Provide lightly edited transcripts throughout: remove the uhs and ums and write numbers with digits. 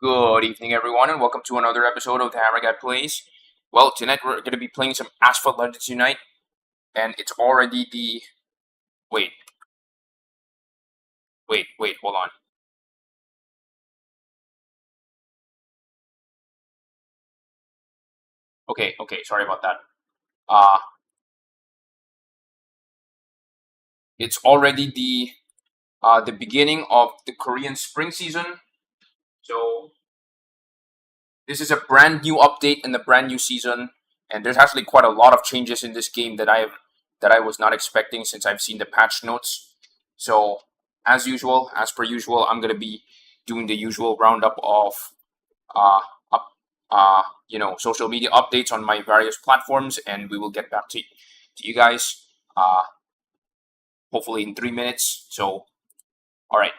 Good evening, everyone, and welcome to another episode of the Hammer Guy Plays. Well, tonight we're going to be playing some Asphalt Legends Unite, and it's already the... Wait, hold on. Okay, sorry about that. It's already the beginning of the Korean spring season, so this is a brand new update and a brand new season, and there's actually quite a lot of changes in this game that I was not expecting since I've seen the patch notes. So, as per usual, I'm gonna be doing the usual roundup of uh, up, social media updates on my various platforms, and we will get back to you guys hopefully in 3 minutes. So, all right.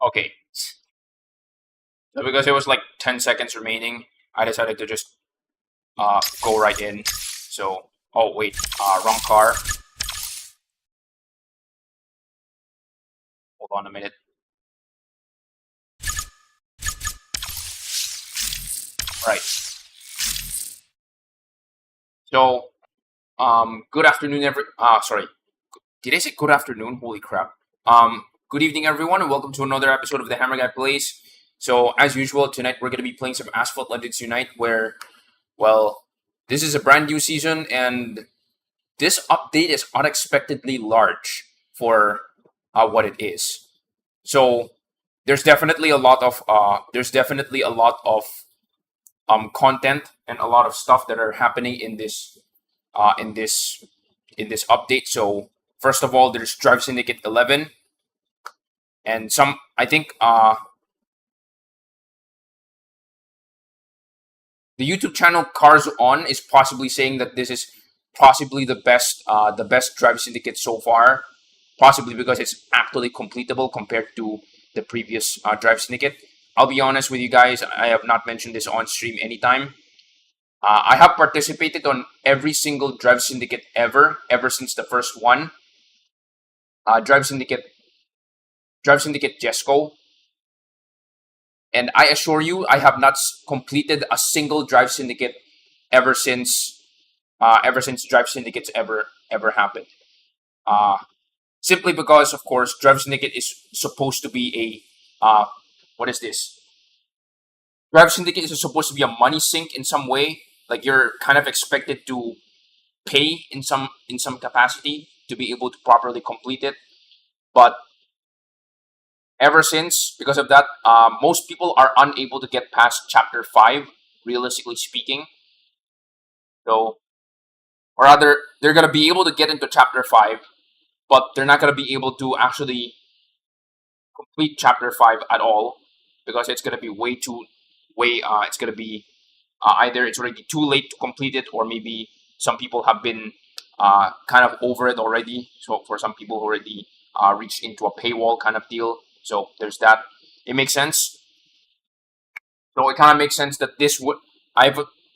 Okay. So because it was like 10 seconds remaining, I decided to just go right in. So, oh wait, wrong car. Hold on a minute. Right. So, good afternoon, sorry. Did I say good afternoon? Holy crap. Good evening, everyone, and welcome to another episode of the Hammer Guy Plays. So, as usual, tonight we're going to be playing some Asphalt Legends Unite, where, well, this is a brand new season, and this update is unexpectedly large for what it is. So, there's definitely a lot of content and a lot of stuff that are happening in this in this update. So, first of all, there's Drive Syndicate 11, and some I think the YouTube channel Cars On is possibly saying that this is possibly the best Drive Syndicate so far, possibly because it's actually completable compared to the previous Drive Syndicate. I'll be honest with you guys, I have not mentioned this on stream anytime. I have participated on every single Drive Syndicate ever since the first one. Drive Syndicate Jesco. And I assure you, I have not completed a single Drive Syndicate ever since Drive Syndicates ever happened. Simply because, of course, Drive Syndicate is supposed to be a what is this? Drive Syndicate is supposed to be a money sink in some way. Like you're kind of expected to pay in some capacity to be able to properly complete it. But ever since, because of that, most people are unable to get past chapter 5, realistically speaking. So, or rather, they're gonna be able to get into chapter 5, but they're not gonna be able to actually complete chapter 5 at all, because it's gonna be it's gonna be either it's already too late to complete it, or maybe some people have been kind of over it already. So for some people who already reached into a paywall kind of deal. So there's that. It makes sense. So it kind of makes sense that this would. I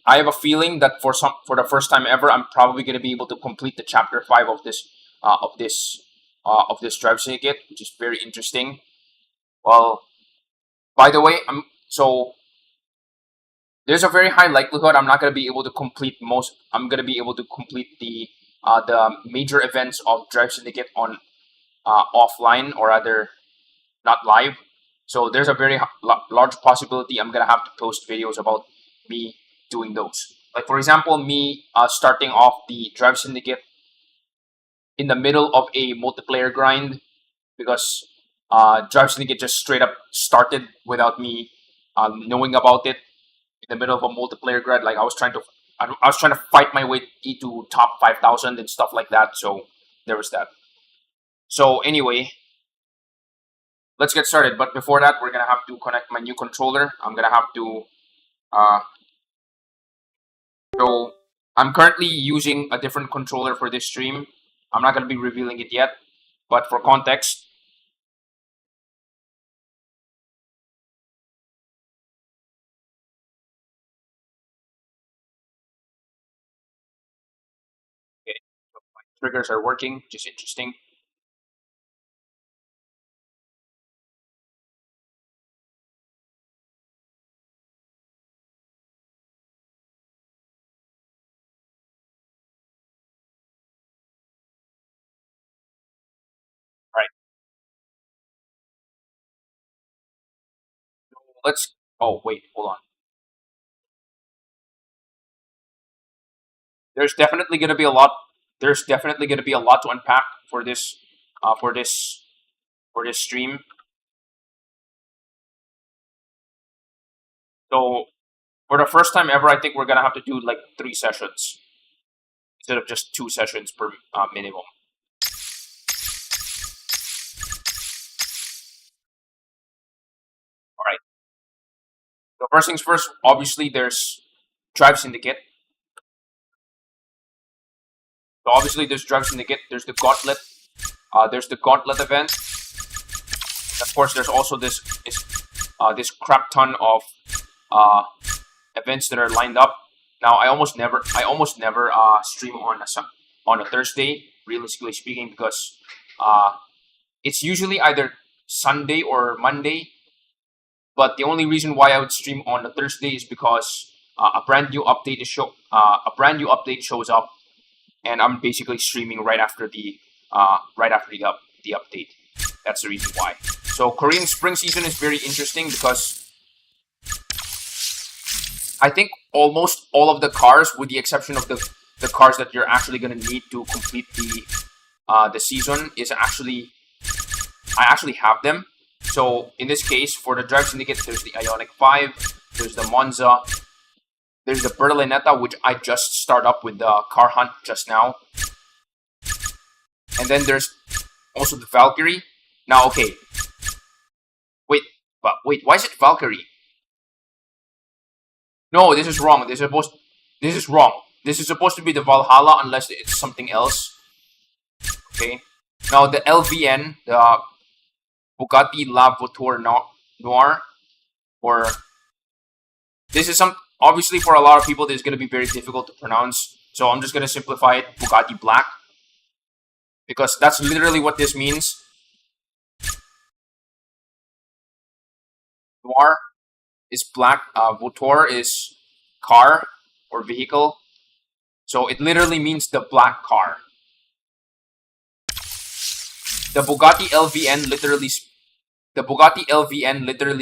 have a feeling that for the first time ever, I'm probably going to be able to complete the chapter 5 of this Drive Syndicate, which is very interesting. Well, by the way, there's a very high likelihood I'm not going to be able to complete most. I'm going to be able to complete the major events of Drive Syndicate on offline, or rather not live. So there's a very large possibility I'm gonna have to post videos about me doing those. Like for example, me starting off the Drive Syndicate in the middle of a multiplayer grind, because Drive Syndicate just straight up started without me knowing about it. In the middle of a multiplayer grind, like I was trying to fight my way into top 5,000 and stuff like that. So there was that. So anyway, let's get started. But before that, we're gonna have to connect my new controller. I'm gonna have to so I'm currently using a different controller for this stream. I'm not gonna be revealing it yet, but for context, okay, so my triggers are working, which is interesting. All right, let's. Oh wait, hold on. There's definitely gonna be a lot. There's definitely gonna be a lot to unpack for this, for this stream. So for the first time ever, I think we're gonna have to do like 3 sessions instead of just 2 sessions per minimum. All right. So first things first. Obviously, there's Drive Syndicate. So obviously, there's Drive Syndicate. There's the Gauntlet. There's the Gauntlet event. Of course, there's also this crap ton of events that are lined up. Now, I almost never stream on a Thursday, realistically speaking, because it's usually either Sunday or Monday. But the only reason why I would stream on a Thursday is because a brand new update shows up, and I'm basically streaming right after the update. That's the reason why. So Korean spring season is very interesting because I think almost all of the cars, with the exception of the cars that you're actually going to need to complete the season, is actually, I actually have them. So in this case, for the Drive Syndicate, there's the Ioniq 5, there's the Monza, there's the Berlinetta, which I just start up with the car hunt just now. And then there's also the Valkyrie. Now, okay. Wait, why is it Valkyrie? No, this is wrong. This is wrong. This is supposed to be the Valhalla unless it's something else. Okay. Now the LVN, the Bugatti La Voiture Noir, or this is some, obviously for a lot of people this is going to be very difficult to pronounce. So I'm just going to simplify it, Bugatti Black, because that's literally what this means. Noir is black, Voiture is car or vehicle. So it literally means the black car. The Bugatti LVN literally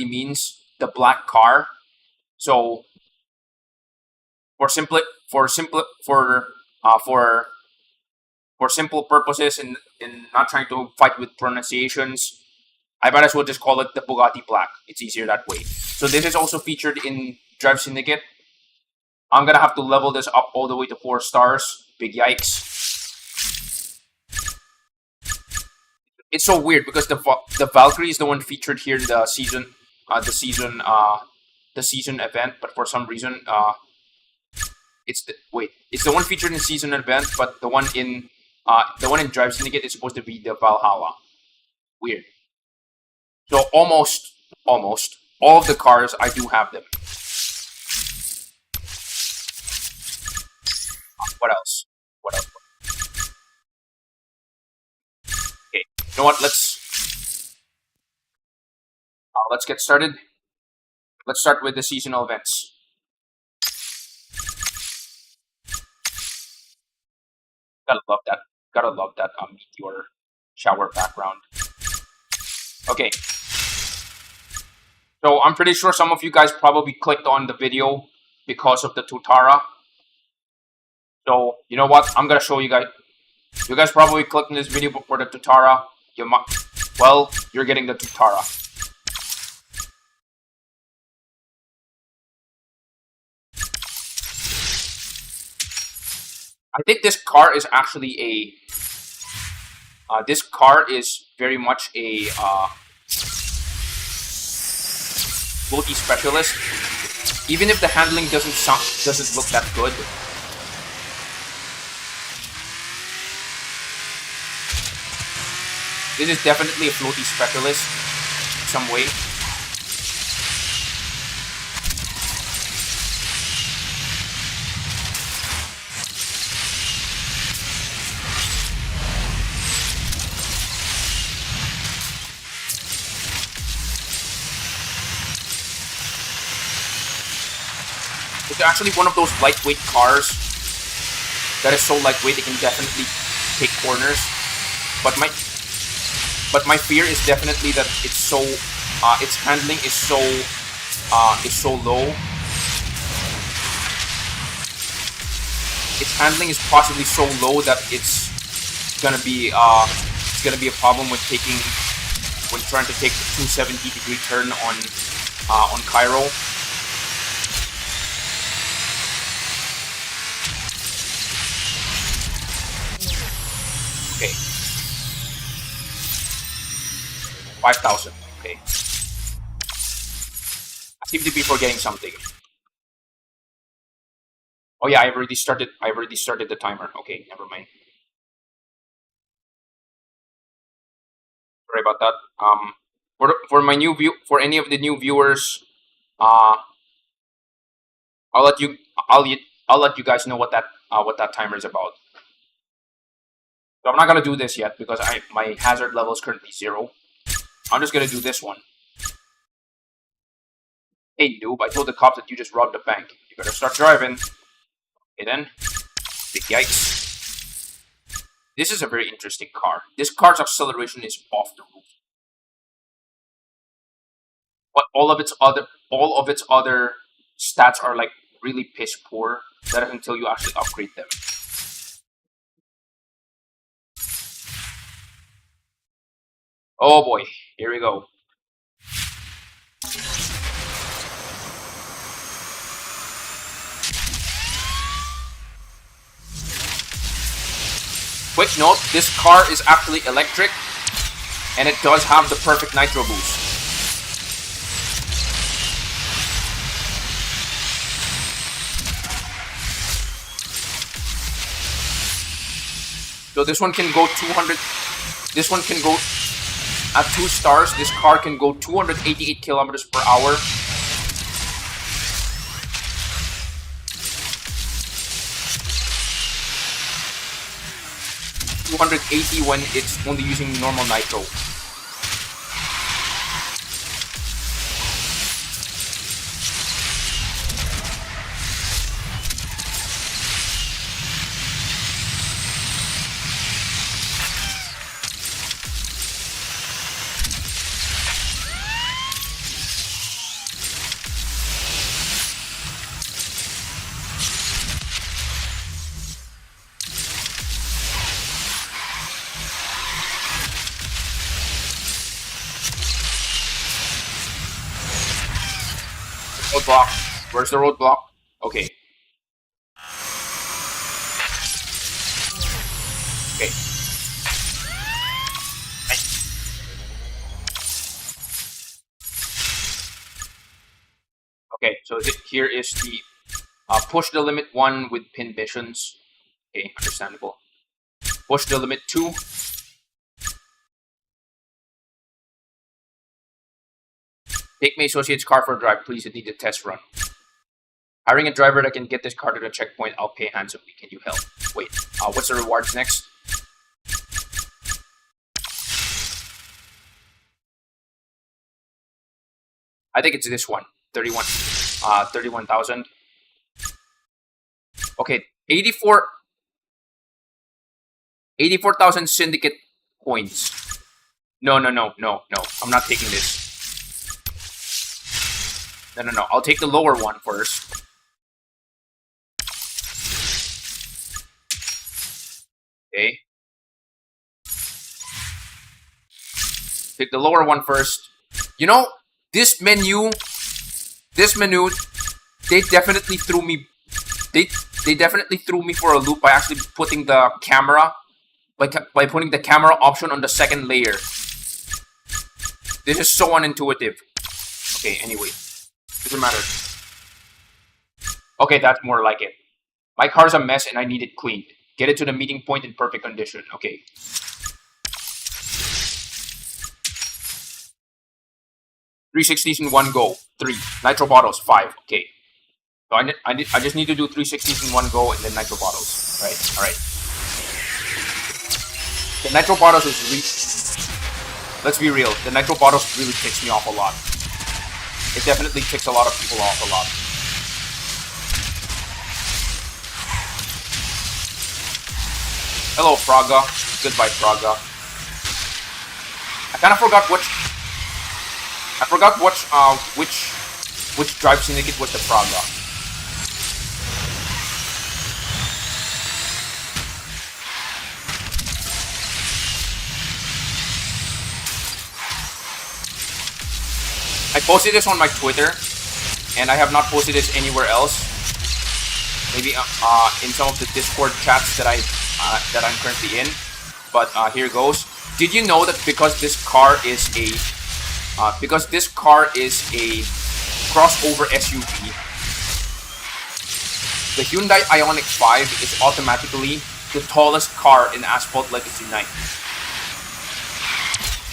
means the black car. So for simple purposes, in not trying to fight with pronunciations, I might as well just call it the Bugatti Black. It's easier that way. So this is also featured in Drive Syndicate. I'm gonna have to level this up all the way to 4 stars. Big yikes. It's so weird because the Valkyrie is the one featured here in the season event, but for some reason it's the one featured in season event, but the one in Drive Syndicate is supposed to be the Valhalla. Weird. So almost all of the cars, I do have them. What else? Okay, you know what? Let's get started. Let's start with the seasonal events. Gotta love that meteor shower background. Okay. So I'm pretty sure some of you guys probably clicked on the video because of the Tutara. So you know what? I'm gonna show you guys. You guys probably clicked on this video for the Tutara. You're getting the Tutara. I think this car is actually this car is very much a floaty specialist. Even if the handling doesn't look that good. This is definitely a floaty specialist in some way. It's actually one of those lightweight cars that is so lightweight it can definitely take corners. But my fear is definitely that it's so its handling is so low. Its handling is possibly so low that it's gonna be a problem when trying to take the 270-degree turn on Cairo. Okay. 5,000. Okay. I seem to be forgetting something. Oh yeah, I've already started the timer. Okay, never mind. Sorry about that. For any of the new viewers, I'll let you guys know what that timer is about. So I'm not gonna do this yet because my hazard level is currently 0. I'm just gonna do this one. Hey noob, I told the cops that you just robbed a bank. You better start driving. Okay then. Big yikes. This is a very interesting car. This car's acceleration is off the roof. all of its other stats are like really piss poor. That is until you actually upgrade them. Oh boy, here we go. Quick note, this car is actually electric, and it does have the perfect nitro boost. So this one can go 200, this one can go, at 2 stars, this car can go 288 kilometers per hour. $280 when it's only using normal nitro. Roadblock. Where's the roadblock? Okay. Okay. Okay, so here is the push the limit 1 with pin missions. Okay, understandable. Push the limit 2. Take my associate's car for a drive, please. It needs a test run. Hiring a driver that can get this car to the checkpoint, I'll pay handsomely. Can you help? Wait, what's the rewards next? I think it's this one. 31,000. Okay, 84,000 syndicate coins. No. I'm not taking this. No. I'll take the lower one first. Okay. Take the lower one first. You know, this menu, they definitely threw me. They definitely threw me for a loop by actually putting the camera, by putting the camera option on the second layer. This is so unintuitive. Okay, anyway. Doesn't matter. Okay, that's more like it. My car's a mess and I need it cleaned. Get it to the meeting point in perfect condition. Okay. Three 360s in one go. 3. Nitro bottles. 5. Okay. So I just need to do 360s in one go and then nitro bottles. Right. Alright. The nitro bottles is let's be real. The nitro bottles really ticks me off a lot. It definitely ticks a lot of people off a lot. Hello, Praga. Goodbye, Praga. I kind of forgot which drive syndicate was the Praga. I posted this on my Twitter, and I have not posted this anywhere else. Maybe in some of the Discord chats that I'm currently in. But here goes. Did you know that because this car is a crossover SUV, the Hyundai Ioniq 5 is automatically the tallest car in Asphalt Legends Unite.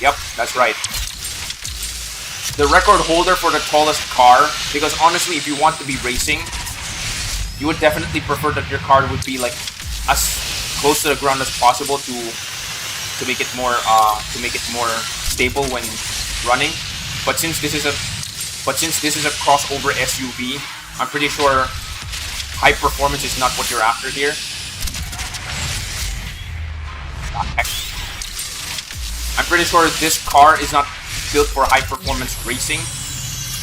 Yep, that's right. The record holder for the tallest car, because honestly, if you want to be racing, you would definitely prefer that your car would be like as close to the ground as possible to make it more stable when running. But since this is a crossover SUV, I'm pretty sure high performance is not what you're after here. I'm pretty sure this car is not built for high performance racing.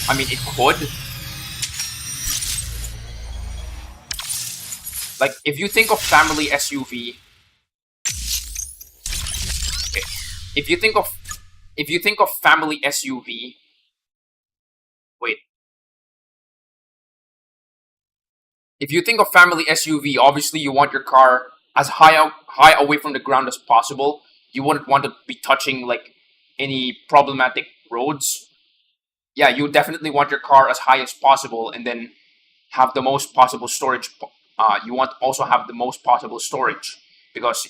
I mean, it could. Like, if you think of family SUV, if you think of family SUV, wait. If you think of family SUV, obviously you want your car as high away from the ground as possible. You wouldn't want to be touching like any problematic roads. Yeah, you definitely want your car as high as possible, and then have the most possible storage. You want also have the most possible storage because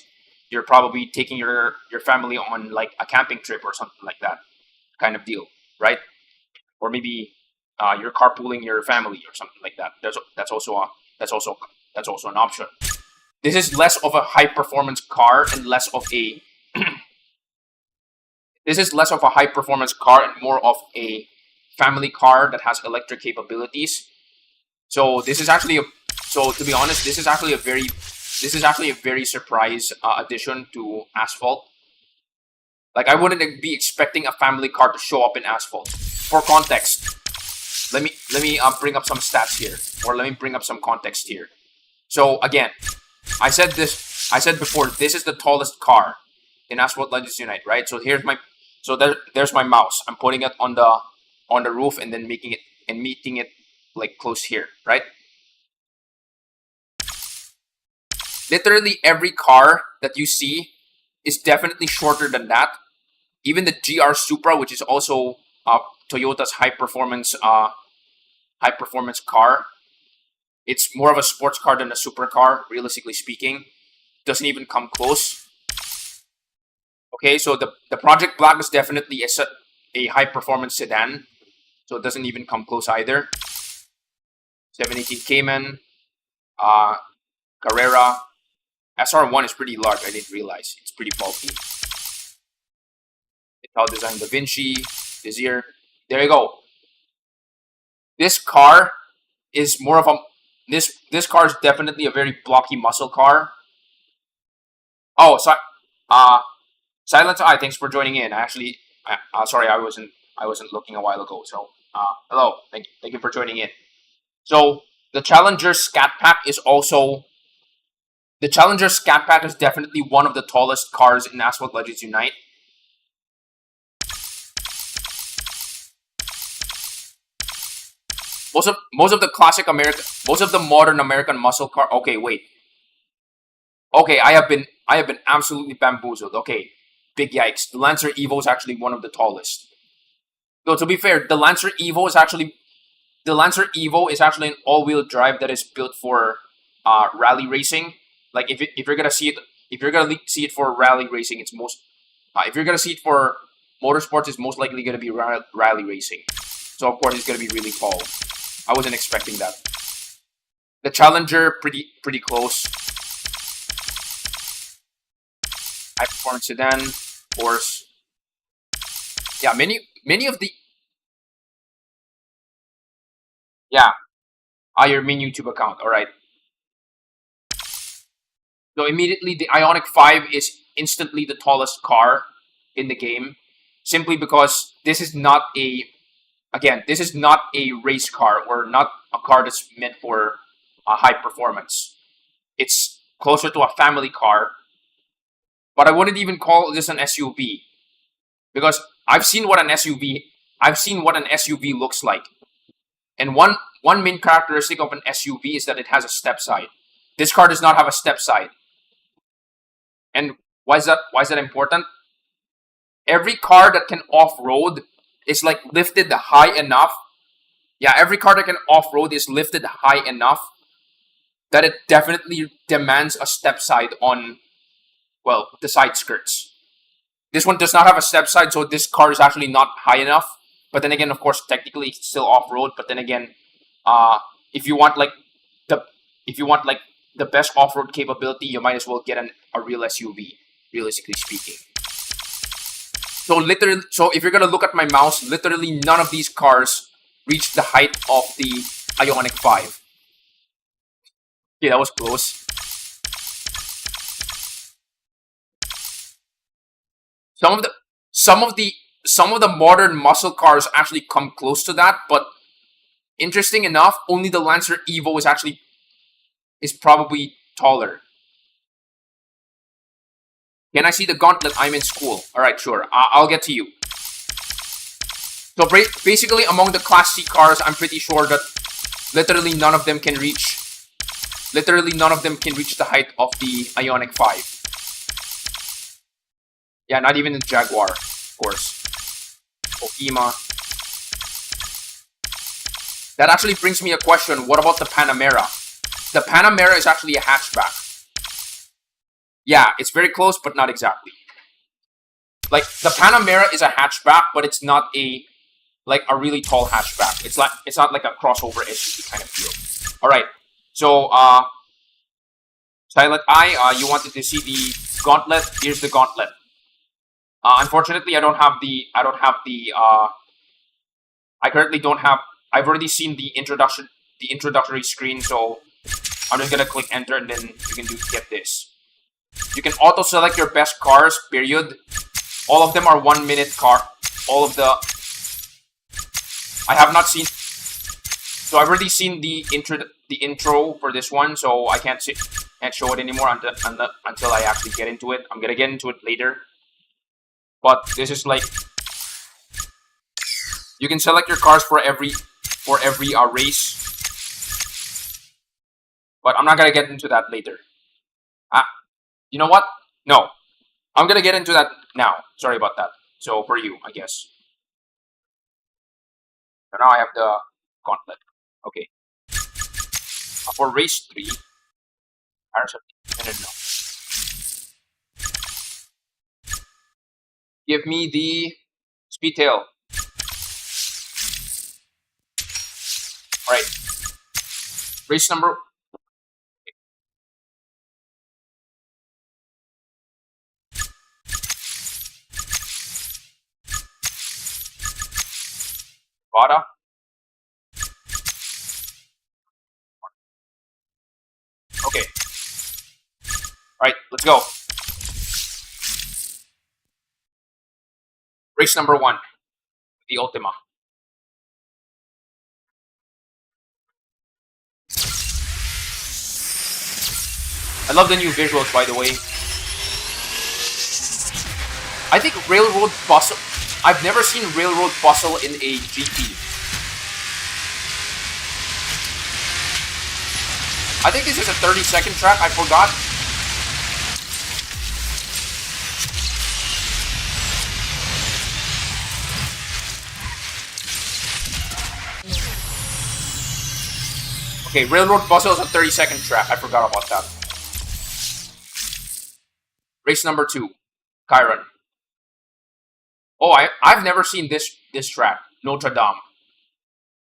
you're probably taking your family on like a camping trip or something like that kind of deal, right? Or maybe you're carpooling your family or something like that. That's also an option. This is less of a high performance car and less of a this is less of a high performance car and more of a family car that has electric capabilities. So this is actually a to be honest, this is actually a very surprise addition to Asphalt. Like, I wouldn't be expecting a family car to show up in Asphalt. For context, let me bring up some stats here, or let me bring up some context here. So again, I said before, this is the tallest car in Asphalt Legends Unite, right? So there's my mouse. I'm putting it on the roof and then meeting it like close here, right? Literally every car that you see is definitely shorter than that. Even the GR Supra, which is also Toyota's high performance car, it's more of a sports car than a supercar, realistically speaking. Doesn't even come close. Okay, so the Project Black is definitely a high performance sedan, so it doesn't even come close either. 718 Cayman, Carrera. SR1 is pretty large, I didn't realize. It's pretty bulky. Ital Design Da Vinci, Desir. There you go. This car is more of a... This car is definitely a very blocky muscle car. Oh, so... Silence Eye, thanks for joining in. Actually, sorry, I wasn't looking a while ago. So, hello. Thank you for joining in. So, the Challenger Scat Pack is also... The Challenger Scat Pack is definitely one of the tallest cars in Asphalt Legends Unite. Most of the modern American muscle car. Okay, wait. Okay, I have been absolutely bamboozled. Okay, big yikes. The Lancer Evo is actually one of the tallest. Though to be fair, the Lancer Evo is actually an all-wheel drive that is built for rally racing. Like if you're gonna see it for rally racing, it's most if you're gonna see it for motorsports, it's most likely gonna be rally racing. So of course it's gonna be really tall. I wasn't expecting that. The Challenger, pretty close. High performance sedan, of course. Yeah, many of the your main YouTube account. All right. So immediately, the Ioniq 5 is instantly the tallest car in the game, simply because this is not a race car, or not a car that's meant for high performance. It's closer to a family car, but I wouldn't even call this an SUV, because I've seen what an SUV looks like, and one main characteristic of an SUV is that it has a step side. This car does not have a step side. And why is that important? Every car that can off-road is like lifted high enough. Yeah, every car that can off-road is lifted high enough that it definitely demands a step side on, well, the side skirts. This one does not have a step side, so this car is actually not high enough. But then again, of course, technically it's still off-road. But then again, if you want the best off-road capability, you might as well get a real SUV, realistically speaking. So if you're gonna look at my mouse, literally none of these cars reach the height of the Ioniq 5. Okay, that was close. Some some of the modern muscle cars actually come close to that, but interesting enough, only the Lancer Evo is probably taller. Can I see the gauntlet? I'm in school. Alright, sure. I'll get to you. So basically, among the Class C cars, I'm pretty sure that literally none of them can reach the height of the Ioniq 5. Yeah, not even the Jaguar, of course. Okima. That actually brings me a question. What about the Panamera? The Panamera is actually a hatchback. Yeah, it's very close, but not exactly. Like, the Panamera is a hatchback, but it's not a really tall hatchback. It's not like a crossover SUV kind of feel. Alright. So Silent Eye, you wanted to see the gauntlet. Here's the gauntlet. Unfortunately, I currently don't have. I've already seen the introductory screen, so I'm just gonna click enter, and then you can get this. You can auto select your best cars. Period. All of them are 1 minute car. All of the. I have not seen. So I've already seen the intro for this one, so I can't show it anymore until I actually get into it. I'm gonna get into it later. But this is like, you can select your cars for every race. But I'm not gonna get into that later. You know what? No, I'm gonna get into that now. Sorry about that. So for you, I guess. So now I have the gauntlet. Okay. For race 3, no. Give me the Speedtail. Alright. Race number. Vada. Okay. Alright, let's go. Race number 1. The Ultima. I love the new visuals, by the way. I think Railroad Bustle. I've never seen Railroad Bustle in a GT. I think this is a 30-second track. I forgot. Okay, Railroad Bustle is a 30-second track. I forgot about that. Race number 2, Chiron. Oh, I've never seen this track, Notre Dame.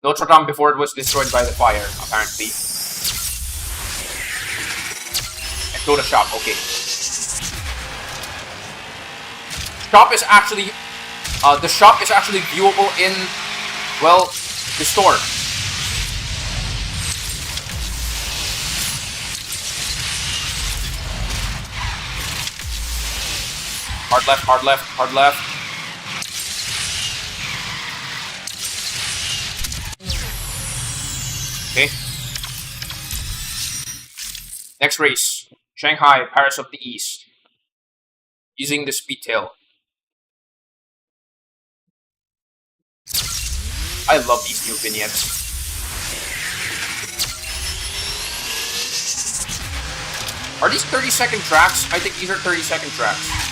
Notre Dame before it was destroyed by the fire, apparently. And go to shop. Okay. Shop is actually the shop is actually viewable in, well, the store. Hard left, hard left, hard left. Okay. Next race. Shanghai, Paris of the East. Using the Speedtail. I love these new vignettes. Are these 30-second tracks? I think these are 30-second tracks.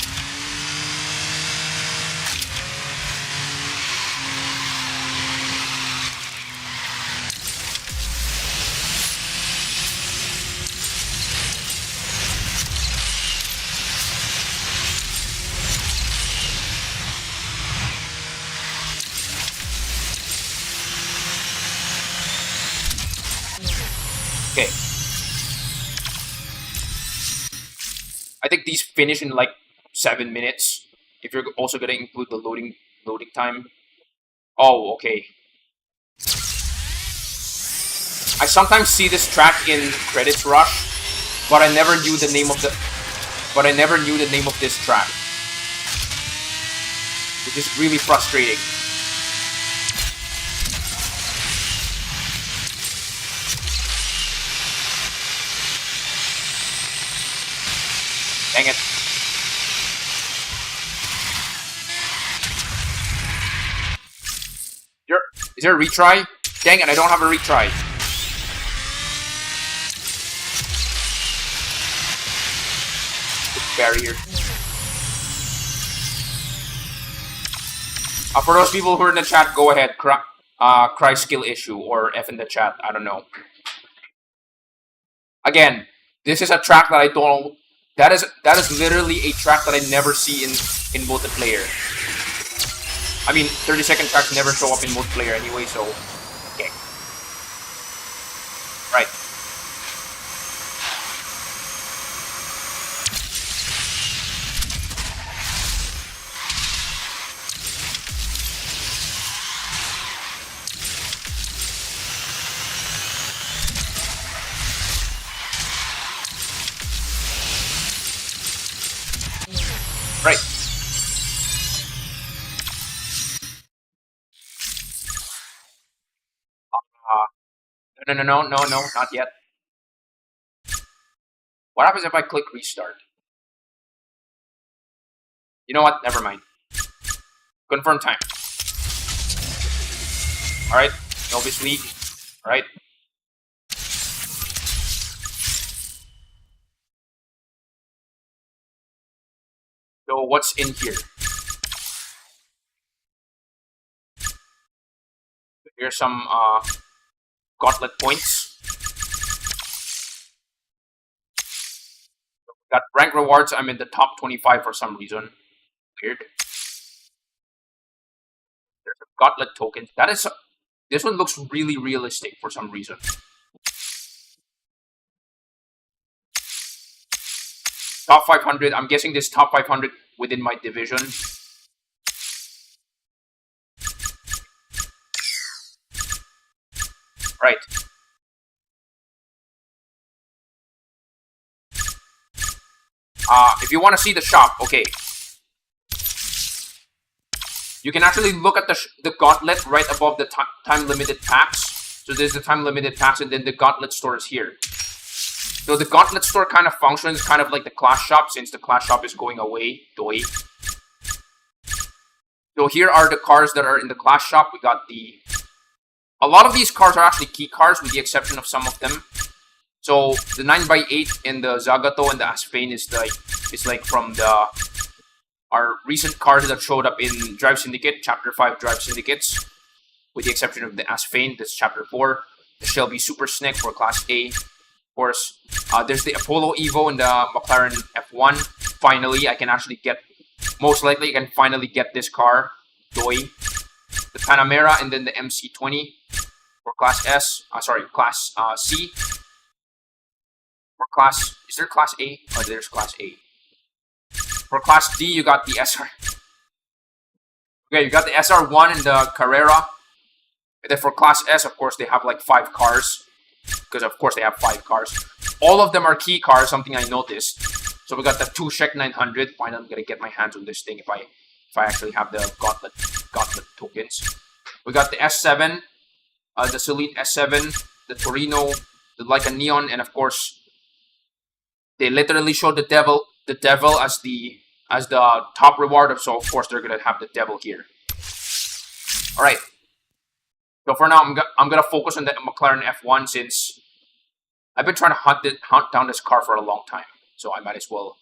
Okay. I think these finish in like 7 minutes. If you're also gonna include the loading time. Oh, okay. I sometimes see this track in Credits Rush, but I never knew the name of this track. which is really frustrating. Dang it. Is there a retry? Dang it, I don't have a retry. Barrier. For those people who are in the chat, go ahead. Cry skill issue or F in the chat. I don't know. Again, this is a track that I don't. That is literally a track that I never see in multiplayer. I mean, 30-second tracks never show up in multiplayer anyway, so okay. Right. Right. No, not yet. What happens if I click restart? You know what? Never mind. Confirm time. Alright. Novice League. Alright. So what's in here? Here's some gauntlet points. Got rank rewards. I'm in the top 25 for some reason. Weird. There's a gauntlet token. That is. This one looks really realistic for some reason. Top 500. I'm guessing this top 500 within my division. Right. If you want to see the shop, okay. You can actually look at the gauntlet right above the time limited packs. So there's the time limited packs, and then the gauntlet store is here. So the gauntlet store kind of functions kind of like the class shop, since the class shop is going away. Doi. So here are the cars that are in the class shop. We got the. A lot of these cars are actually key cars, with the exception of some of them. So the 9x8 and the Zagato and the Asphalt is like from our recent cars that showed up in Drive Syndicate, Chapter 5 Drive Syndicates, with the exception of the Asphalt, that's Chapter 4. The Shelby Super Snick for Class A, of course. There's the Apollo Evo and the McLaren F1. Finally, I can actually get, most likely I can finally get this car, Doi. The Panamera and then the MC20 for Class S, Class C. For Class, is there Class A? Oh, there's Class A. For Class D, you got the SR. Okay, you got the SR1 and the Carrera. And then for Class S, of course, they have like 5 cars. Because of course they have 5 cars. All of them are key cars, something I noticed. So we got the 2 Shek 900. Finally, I'm gonna get my hands on this thing if I actually have the gauntlet tokens. We got the S7, the Solid S7, the Torino, the Like a Neon, and of course, they literally showed the devil as the top reward. So of course they're gonna have the devil here. All right. So for now, I'm gonna focus on the McLaren F1, since I've been trying to hunt down this car for a long time. So I might as well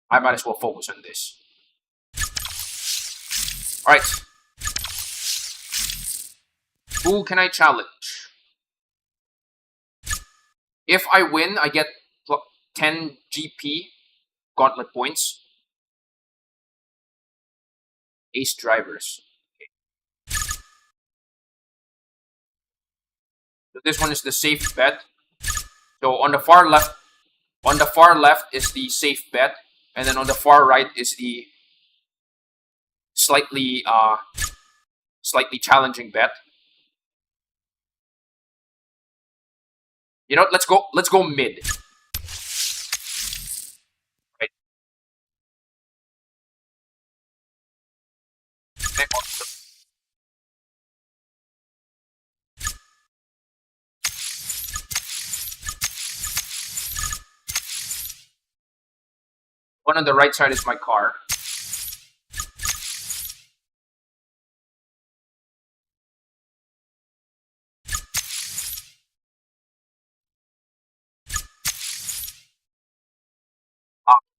focus on this. All right. Who can I challenge? If I win, I get 10 GP gauntlet points. Ace drivers. Okay. So this one is the safe bet. So on the far left is the safe bet, and then on the far right is the slightly challenging bet. You know, let's go mid. Right. One on the right side is my car.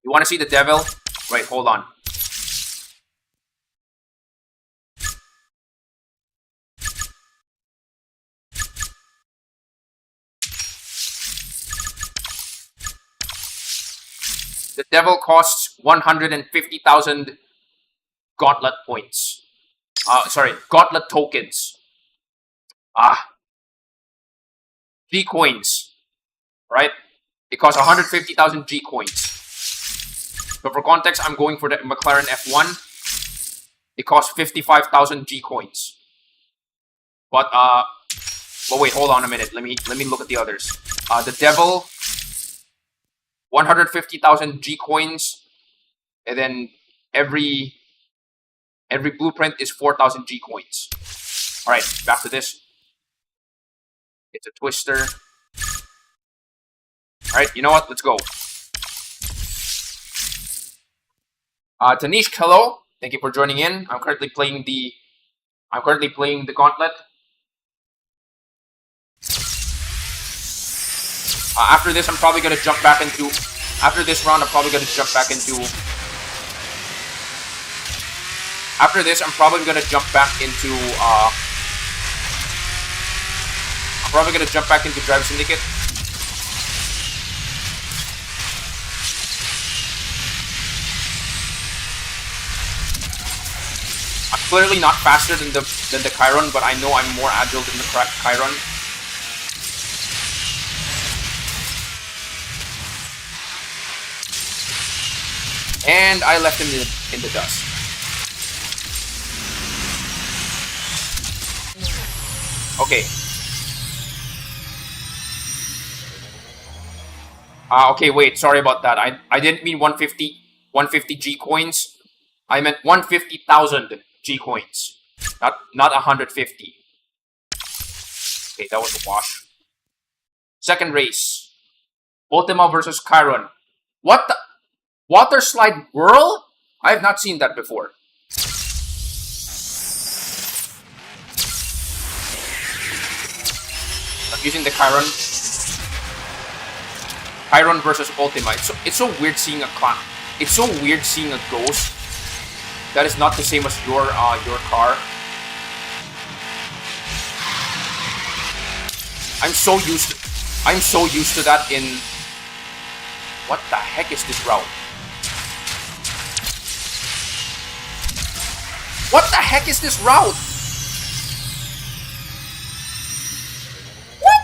You want to see the devil? Wait, hold on. The devil costs 150,000 gauntlet points. Sorry, gauntlet tokens. G coins. Right? It costs 150,000 G coins. So for context, I'm going for the McLaren F1. It costs 55,000 G coins. But wait, hold on a minute. Let me look at the others. The devil, 150,000 G coins, and then every blueprint is 4,000 G coins. All right, back to this. It's a twister. All right, you know what? Let's go. Tanish, hello. Thank you for joining in. I'm currently playing the gauntlet. After this, I'm probably gonna jump back into. After this round, I'm probably gonna jump back into. After this, I'm probably gonna jump back into. I'm probably gonna jump back into Drive Syndicate. I'm clearly not faster than the Chiron, but I know I'm more agile than the Chiron. And I left him in the dust. Okay. Okay, wait, sorry about that. I didn't mean 150 G coins. I meant 150,000 G coins. Not 150. Okay, that was a wash. Second race. Ultima versus Chiron. What the? Water slide whirl? I have not seen that before. I'm using the Chiron. Chiron versus Ultima. It's so weird seeing a clown. It's so weird seeing a ghost that is not the same as your car. I'm so used to that in. What the heck is this route? What the heck is this route? What?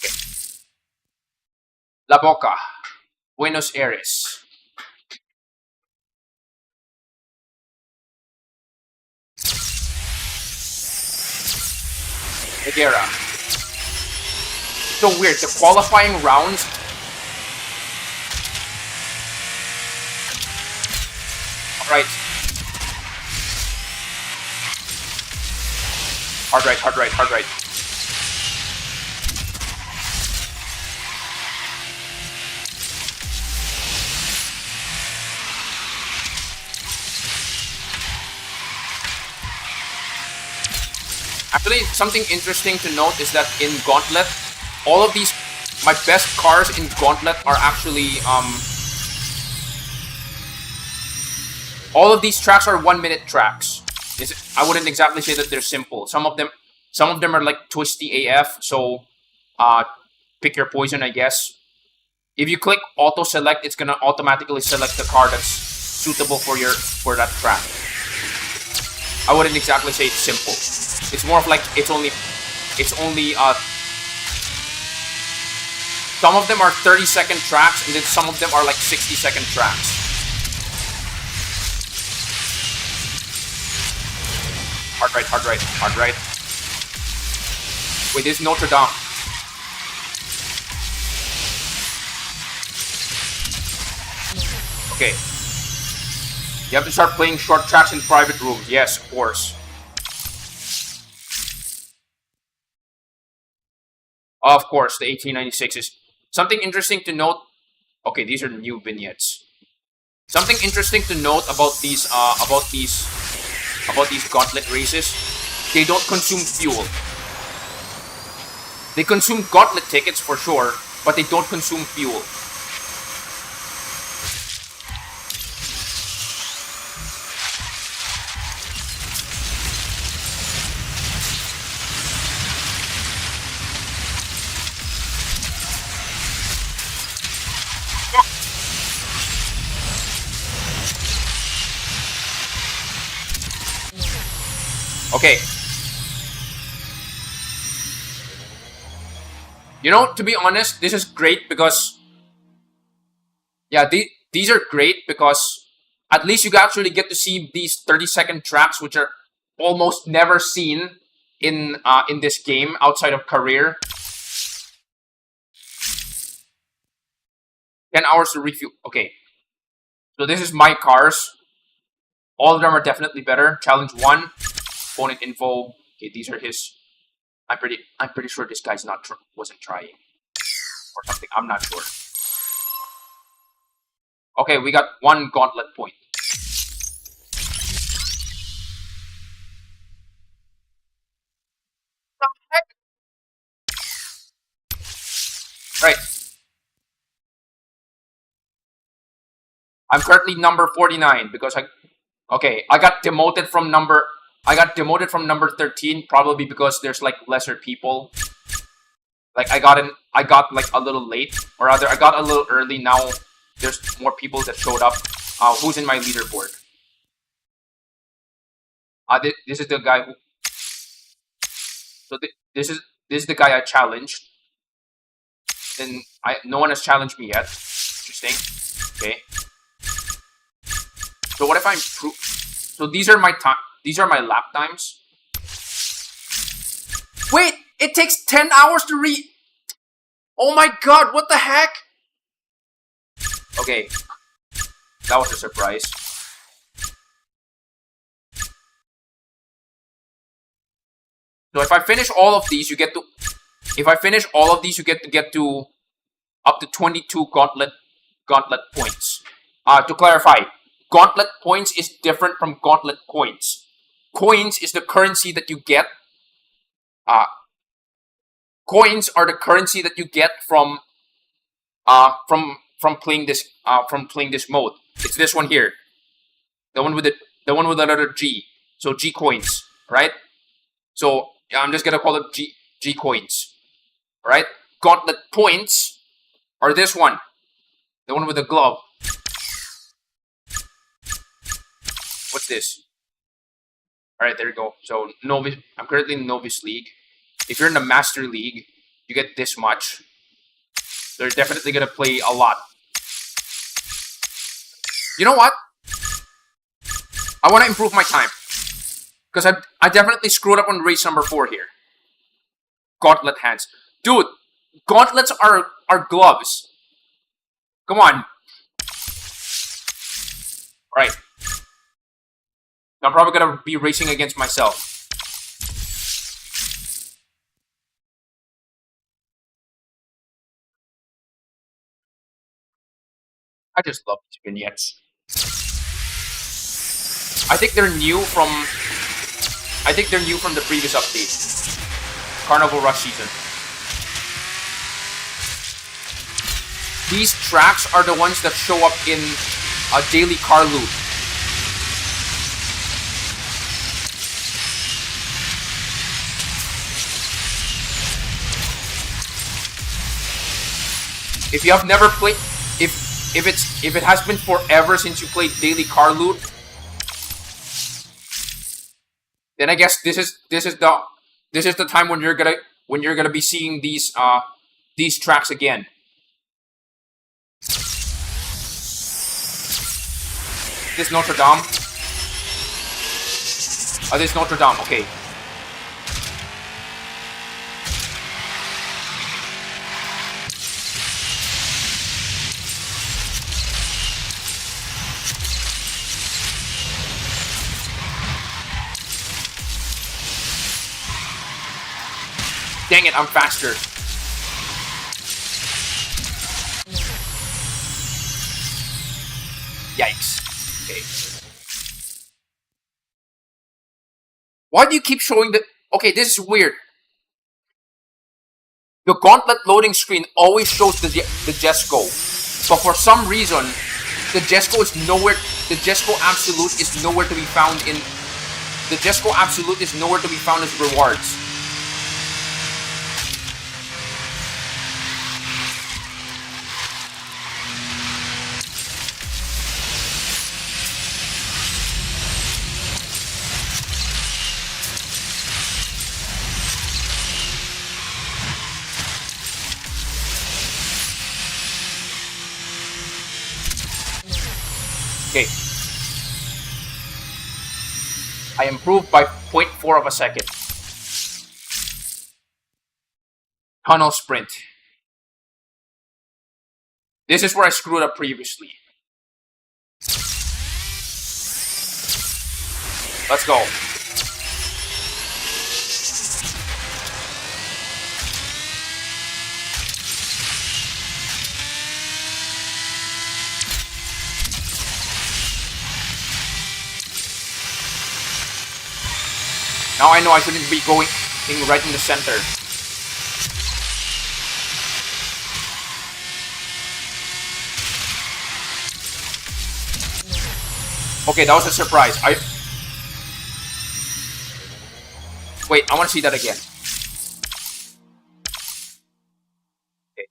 Okay. La Boca, Buenos Aires. Higuera. So weird, the qualifying rounds. Alright. Hard right, hard right, hard right. Actually, something interesting to note is that in Gauntlet, all of these, my best cars in Gauntlet are actually, all of these tracks are 1 minute tracks. I wouldn't exactly say that they're simple. Some of them are like twisty AF, so pick your poison, I guess. If you click auto select, it's gonna automatically select the car that's suitable for that track. I wouldn't exactly say it's simple. It's more of like it's only some of them are 30-second tracks, and then some of them are like 60-second tracks. Hard right, hard right, hard right. Wait, this is Notre Dame. Okay. You have to start playing short tracks in private rooms. Yes, of course. Of course, the 1896 is something interesting to note. Okay, these are new vignettes. Something interesting to note about these gauntlet races. They don't consume fuel. They consume gauntlet tickets for sure, but they don't consume fuel. Okay. You know, to be honest, this is great because... Yeah, these are great because at least you actually get to see these 30-second tracks, which are almost never seen in this game outside of career. 10 hours to refuel. Okay. So this is my cars. All of them are definitely better. Challenge 1. Opponent info. Okay, these are his. I'm pretty sure this guy's wasn't trying or something. I'm not sure. Okay, we got 1 gauntlet point. What the heck? Right. I'm currently number 49 because I got demoted from number 13 probably because there's like lesser people. Like I got like a little late, or rather I got a little early. Now there's more people that showed up. Who's in my leaderboard? This is the guy who. So this is the guy I challenged. Then no one has challenged me yet. Interesting. Okay. So what if I'm So these are my time. These are my lap times. Wait, it takes 10 hours to Oh my god, what the heck? Okay. That was a surprise. So if I finish all of these, you get to get to up to 22 gauntlet points. To clarify, gauntlet points is different from gauntlet coins. Coins is the currency that you get. Coins are the currency that you get from playing this mode. It's this one here, the one with the letter G. So G coins, right? So I'm just gonna call it G coins, right? Gauntlet points are this one, the one with the glove. What's this? Alright, there you go. So novice. I'm currently in novice league. If you're in the master league, you get this much. They're definitely gonna play a lot. You know what? I want to improve my time because I definitely screwed up on race number 4 here. Gauntlet hands, dude. Gauntlets are gloves. Come on. Right. I'm probably gonna be racing against myself. I just love these vignettes. I think they're new from the previous update. Carnival Rush season. These tracks are the ones that show up in a daily car loot. If you have never played, if it has been forever since you played daily car loot, then I guess this is the time when you're gonna be seeing these tracks again. This Notre Dame. This Notre Dame. Okay. Dang it, I'm faster. Yikes. Okay. Why do you keep showing the... Okay, this is weird. The gauntlet loading screen always shows the Jesco. But for some reason, the Jesco is nowhere... The Jesco Absolute is nowhere to be found in... The Jesco Absolute is nowhere to be found as rewards. Okay. I improved by 0.4 of a second. Tunnel sprint. This is where I screwed up previously. Let's go. Now I know I shouldn't be going right in the center. Okay, that was a surprise. Wait, I want to see that again. Okay.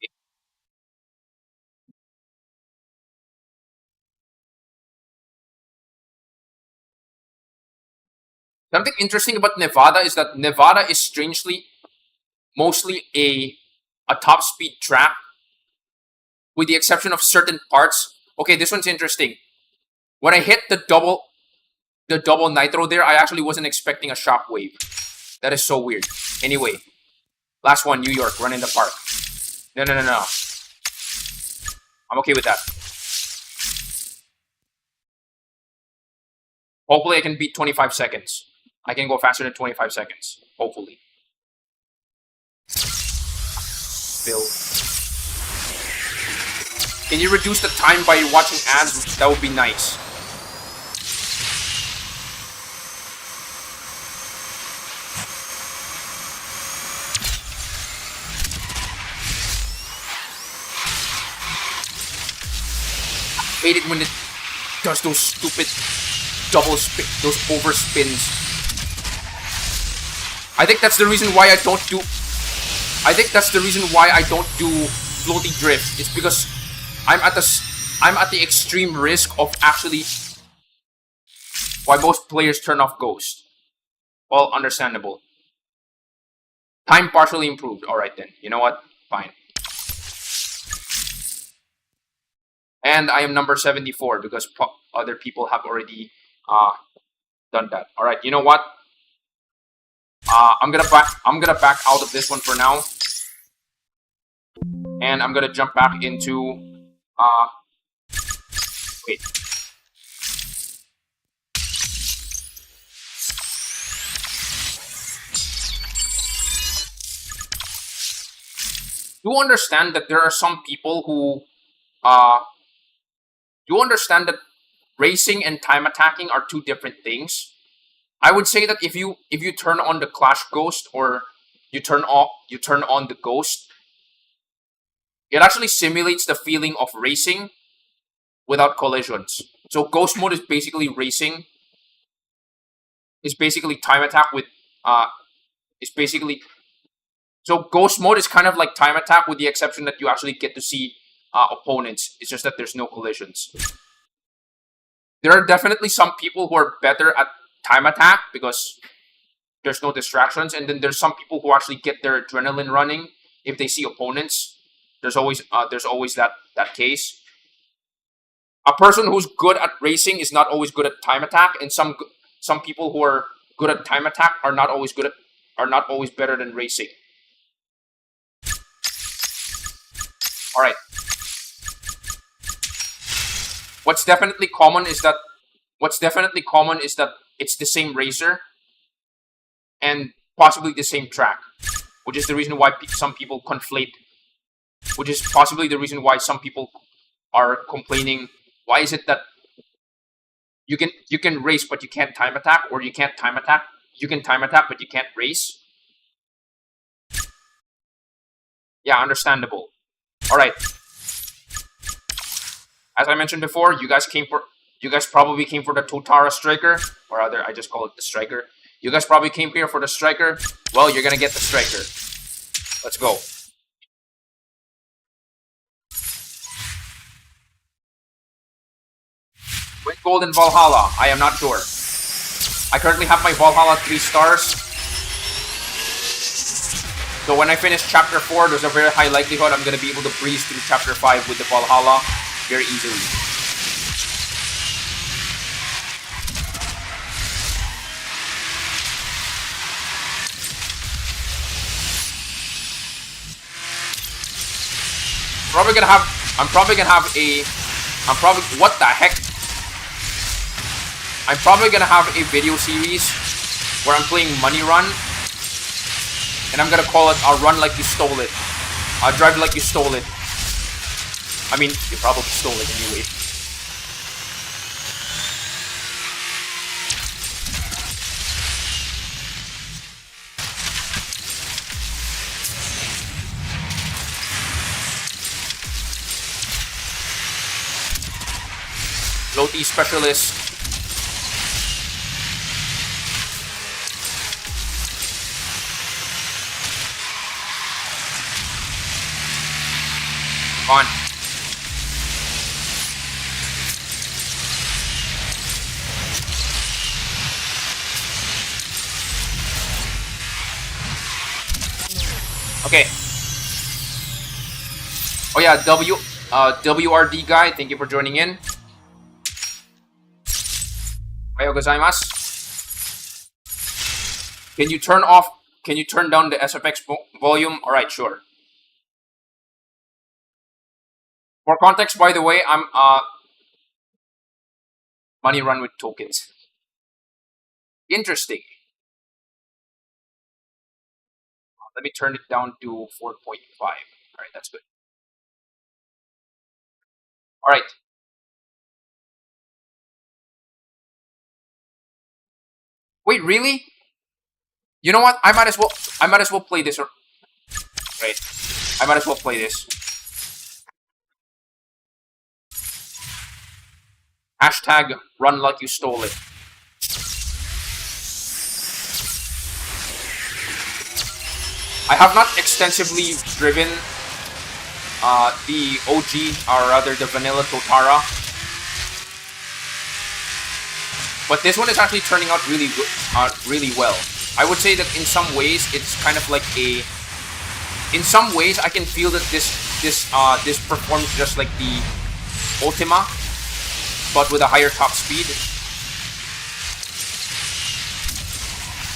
Something interesting about Nevada is that Nevada is strangely mostly a top speed track, with the exception of certain parts. Okay, this one's interesting. When I hit the double nitro there, I actually wasn't expecting a shockwave. That is so weird. Anyway, last one, New York, run in the park. No. I'm okay with that. Hopefully I can beat 25 seconds. I can go faster than 25 seconds. Hopefully. Bill. Can you reduce the time by watching ads? That would be nice. I hate it when it does those stupid double spin, those overspins. I think that's the reason why I don't do. I think that's the reason why I don't do floaty drift. It's because I'm at the extreme risk of actually. Why most players turn off Ghost. Well, understandable. Time partially improved. All right then. You know what? Fine. And I am number 74 because other people have already done that. All right, you know what? I'm gonna back out of this one for now, and I'm gonna jump back into wait. You understand that there are some people who you understand that racing and time attacking are two different things. I would say that if you turn on the Clash Ghost or you turn on the Ghost, it actually simulates the feeling of racing without collisions. So Ghost mode is basically racing. It's basically time attack with so Ghost mode is kind of like time attack with the exception that you actually get to see opponents. It's just that there's no collisions. There are definitely some people who are better at time attack because there's no distractions, and then there's some people who actually get their adrenaline running if they see opponents. There's always that case. A person who's good at racing is not always good at time attack, and some people who are good at time attack are not always better than racing. All right. What's definitely common is that it's the same racer and possibly the same track. which is the reason why some people conflate, which is possibly the reason why some people are complaining. Why is it that you can race but you can't time attack, or you can't time attack? You can time attack but you can't race. Yeah, understandable. All right. As I mentioned before, you guys probably came for the Totara Striker, or rather, I just call it the Striker. You guys probably came here for the Striker. Well, you're gonna get the Striker. Let's go. Win gold in Valhalla. I am not sure. I currently have my Valhalla 3 stars. So when I finish chapter 4, there's a very high likelihood I'm gonna be able to breeze through chapter 5 with the Valhalla very easily. What the heck? I'm probably gonna have a video series where I'm playing Money Run, and I'm gonna call it Run Like You Stole It. Drive Like You Stole It. I mean, you probably stole it anyway. Low T Specialist. On. Okay. Oh yeah, WRD guy, thank you for joining in. Ohayou gozaimasu. Can you turn down the SFX volume? Alright, sure. For context, by the way, I'm Money Run with tokens. Interesting. Let me turn it down to 4.5. Alright, that's good. Alright. Wait, really? You know what? I might as well play this. Right. I might as well play this. Hashtag run like you stole it. I have not extensively driven the OG, or rather the vanilla Totara. But this one is actually turning out really good, really well. I would say that in some ways it's kind of like a. In some ways, I can feel that this performs just like the Ultima, but with a higher top speed.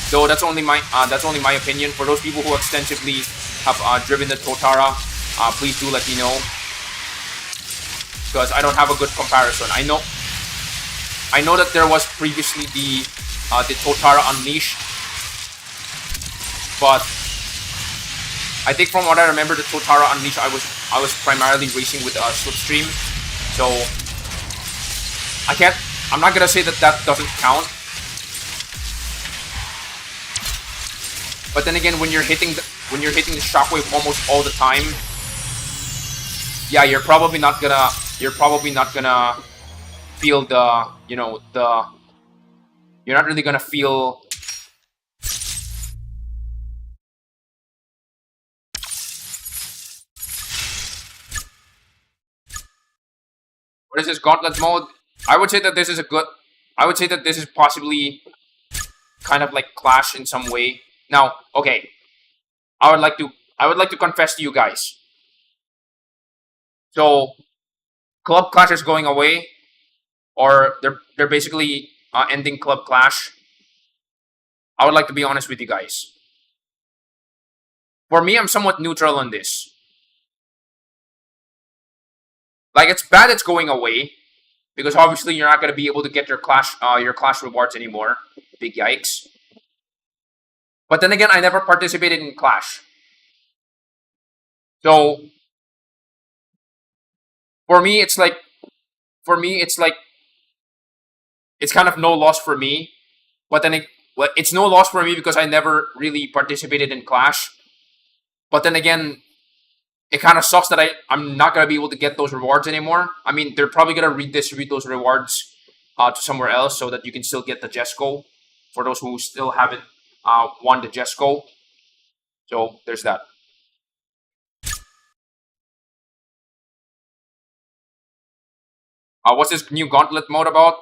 Though that's only my opinion. For those people who extensively have driven the Totara, please do let me know, because I don't have a good comparison. I know that there was previously the Totara Unleashed, but I think from what I remember, the Totara Unleashed, I was primarily racing with slipstream, so I'm not gonna say that doesn't count. But then again, when you're hitting the shockwave almost all the time, yeah, you're probably not gonna feel the, you're not really gonna feel. What is this, gauntlet mode? I would say that this is possibly kind of like Clash in some way. Now, okay, I would like to confess to you guys. So, Club Clash is going away, or they're basically ending Club Clash. I would like to be honest with you guys. For me, I'm somewhat neutral on this. Like, it's bad it's going away, because obviously you're not going to be able to get your Clash rewards anymore. Big yikes. But then again, I never participated in Clash. So for me, it's like for me, it's like it's kind of no loss for me. But then well, it's no loss for me because I never really participated in Clash. But then again, it kind of sucks that I'm not gonna be able to get those rewards anymore. I mean, they're probably gonna redistribute those rewards to somewhere else so that you can still get the Jesco for those who still haven't won the Jesco. So there's that. What's this new Gauntlet mode about?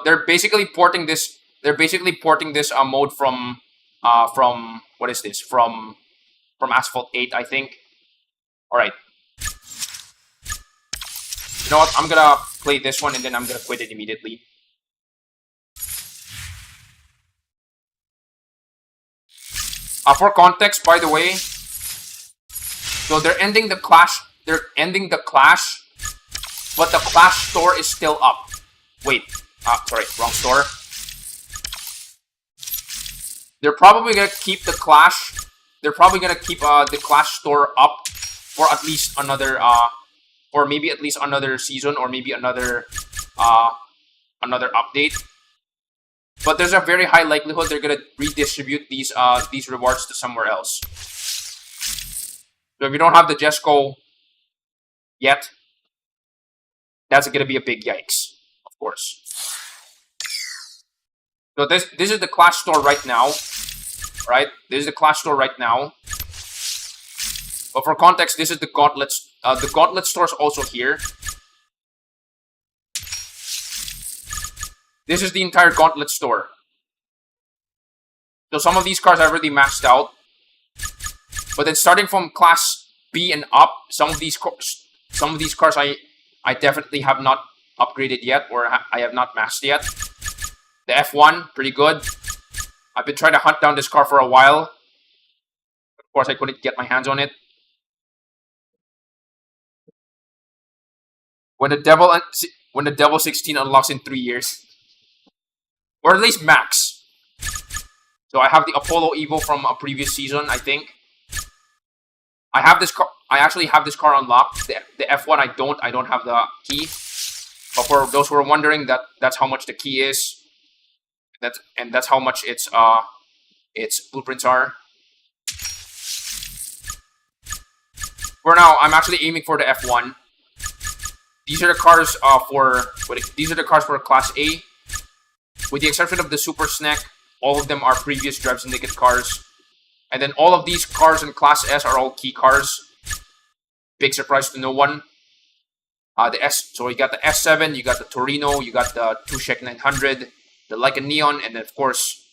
They're basically porting this. They're basically porting this mode from what is this from Asphalt 8, I think. All right. You know what? I'm gonna play this one and then I'm gonna quit it immediately. For context, by the way, so they're ending the clash. They're ending the clash, but the clash store is still up. Wait, sorry, wrong store. They're probably gonna keep the clash. They're probably gonna keep the clash store up for at least another or maybe at least another season, or maybe another another update. But there's a very high likelihood they're gonna redistribute these rewards to somewhere else. So if you don't have the Jesco yet, that's gonna be a big yikes, of course. So this is the Clash store right now, right? This is the Clash store right now. But for context, this is the Gauntlet. The Gauntlet store is also here. This is the entire Gauntlet store. So some of these cars are already maxed out. But then starting from Class B and up, some of these cars I definitely have not upgraded yet, or I have not maxed yet. The F1, pretty good. I've been trying to hunt down this car for a while. Of course, I couldn't get my hands on it. When the Devil 16 unlocks in 3 years, or at least max. So I have the Apollo Evo from a previous season, I think. I have this car. I actually have this car unlocked. The F1 I don't have the key. But for those who are wondering, that's how much the key is. That's how much its blueprints are. For now, I'm actually aiming for the F1. These are the cars for Class A. With the exception of the Super Snack, all of them are previous Drive Syndicate cars. And then all of these cars in Class S are all key cars. Big surprise to no one. So you got the S7, you got the Torino, you got the Tushek 900, the Like a Neon, and then of course,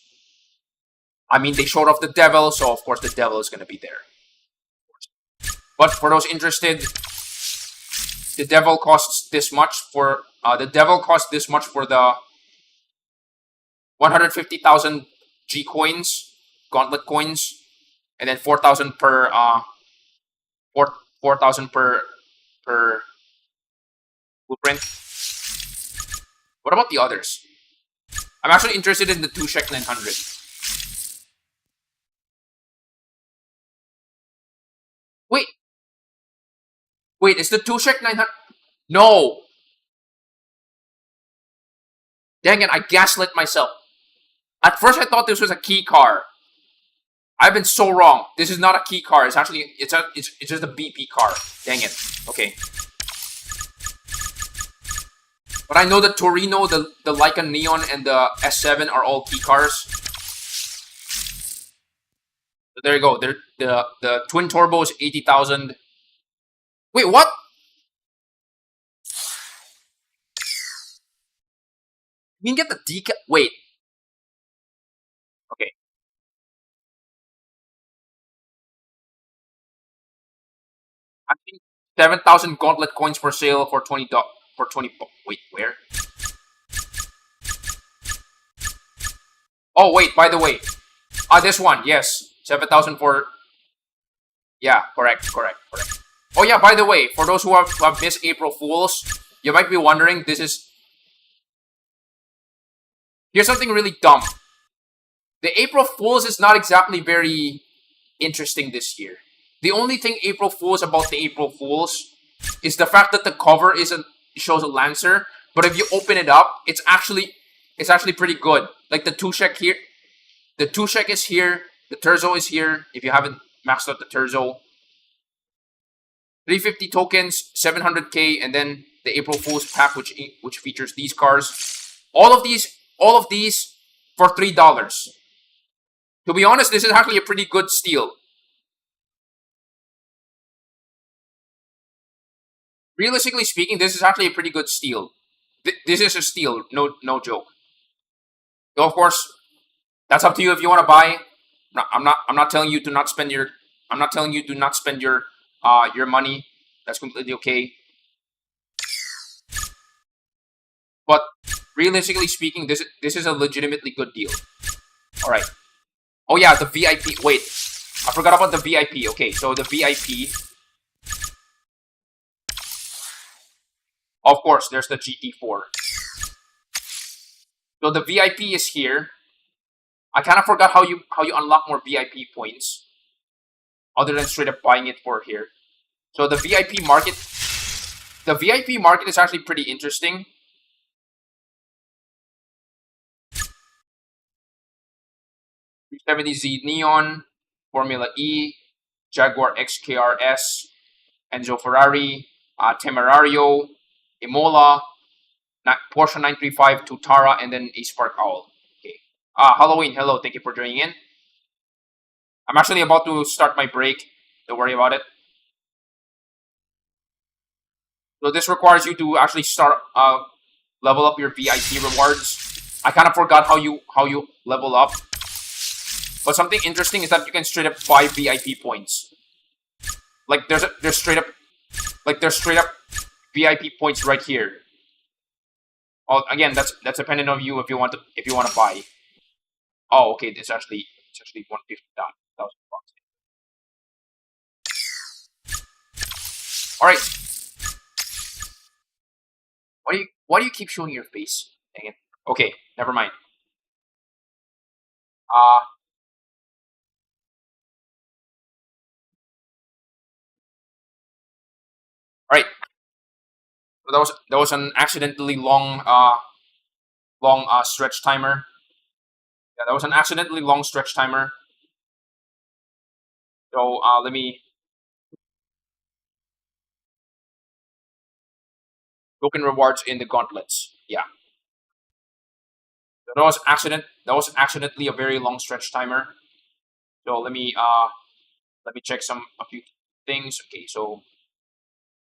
I mean, they showed off the Devil, so of course the Devil is going to be there. But for those interested, the Devil costs this much for the 150,000 G coins, Gauntlet coins, and then 4,000 per 4,000 per blueprint. What about the others? I'm actually interested in the Tushek 900. Wait, is the Tushek 900? No! Dang it, I gaslit myself. At first I thought this was a key car. I've been so wrong. This is not a key car. It's actually, it's just a BP car. Dang it. Okay. But I know the Torino, the Leica Neon, and the S7 are all key cars. So there you go. The twin turbo is 80,000. Wait, what? You can get the decal. Wait. Okay. I think 7,000 Gauntlet coins for sale for 20. Wait, where? Oh wait, by the way, this one, yes, 7,000 for. Yeah, correct. Oh yeah, by the way, for those who have missed April Fools, you might be wondering, here's something really dumb. The April Fools is not exactly very interesting this year. The only thing April Fools about the April Fools is the fact that the cover isn't shows a Lancer, but if you open it up, it's actually pretty good. Like the Tushek here, the Tushek is here, the Terzo is here. If you haven't maxed out the Terzo, 350 tokens, 700k, and then the April Fools pack, which features these cars. All of these for $3. To be honest, this is actually a pretty good steal. Realistically speaking, this is actually a pretty good steal. This is a steal, no joke. So of course, that's up to you if you want to buy. I'm not telling you to not spend your. I'm not telling you to not spend your money. That's completely okay. But realistically speaking, this is a legitimately good deal. All right. Oh yeah, the VIP. Wait, I forgot about the VIP. Okay, so the VIP. Of course, there's the GT4. So the VIP is here. I kind of forgot how you unlock more VIP points, other than straight up buying it for here. So the VIP market is actually pretty interesting. 370Z Neon, Formula E, Jaguar XKRS, Enzo Ferrari, Temerario, Imola, Porsche 935, Tutara, and then a Spark Owl. Okay. Halloween, hello, thank you for joining in. I'm actually about to start my break. Don't worry about it. So this requires you to actually start level up your VIP rewards. I kind of forgot how you level up. But something interesting is that you can straight up buy VIP points. Like there's straight up VIP points right here. Oh, again, that's dependent on you if you want to buy. Oh, okay, it's actually 150,000 bucks. All right. Why do you keep showing your face? Dang it. Okay, never mind. All right. So that was an accidentally long stretch timer. Yeah, that was an accidentally long stretch timer. So let me token rewards in the gauntlets. Yeah. So that was accidentally a very long stretch timer. So let me check a few things. Okay, so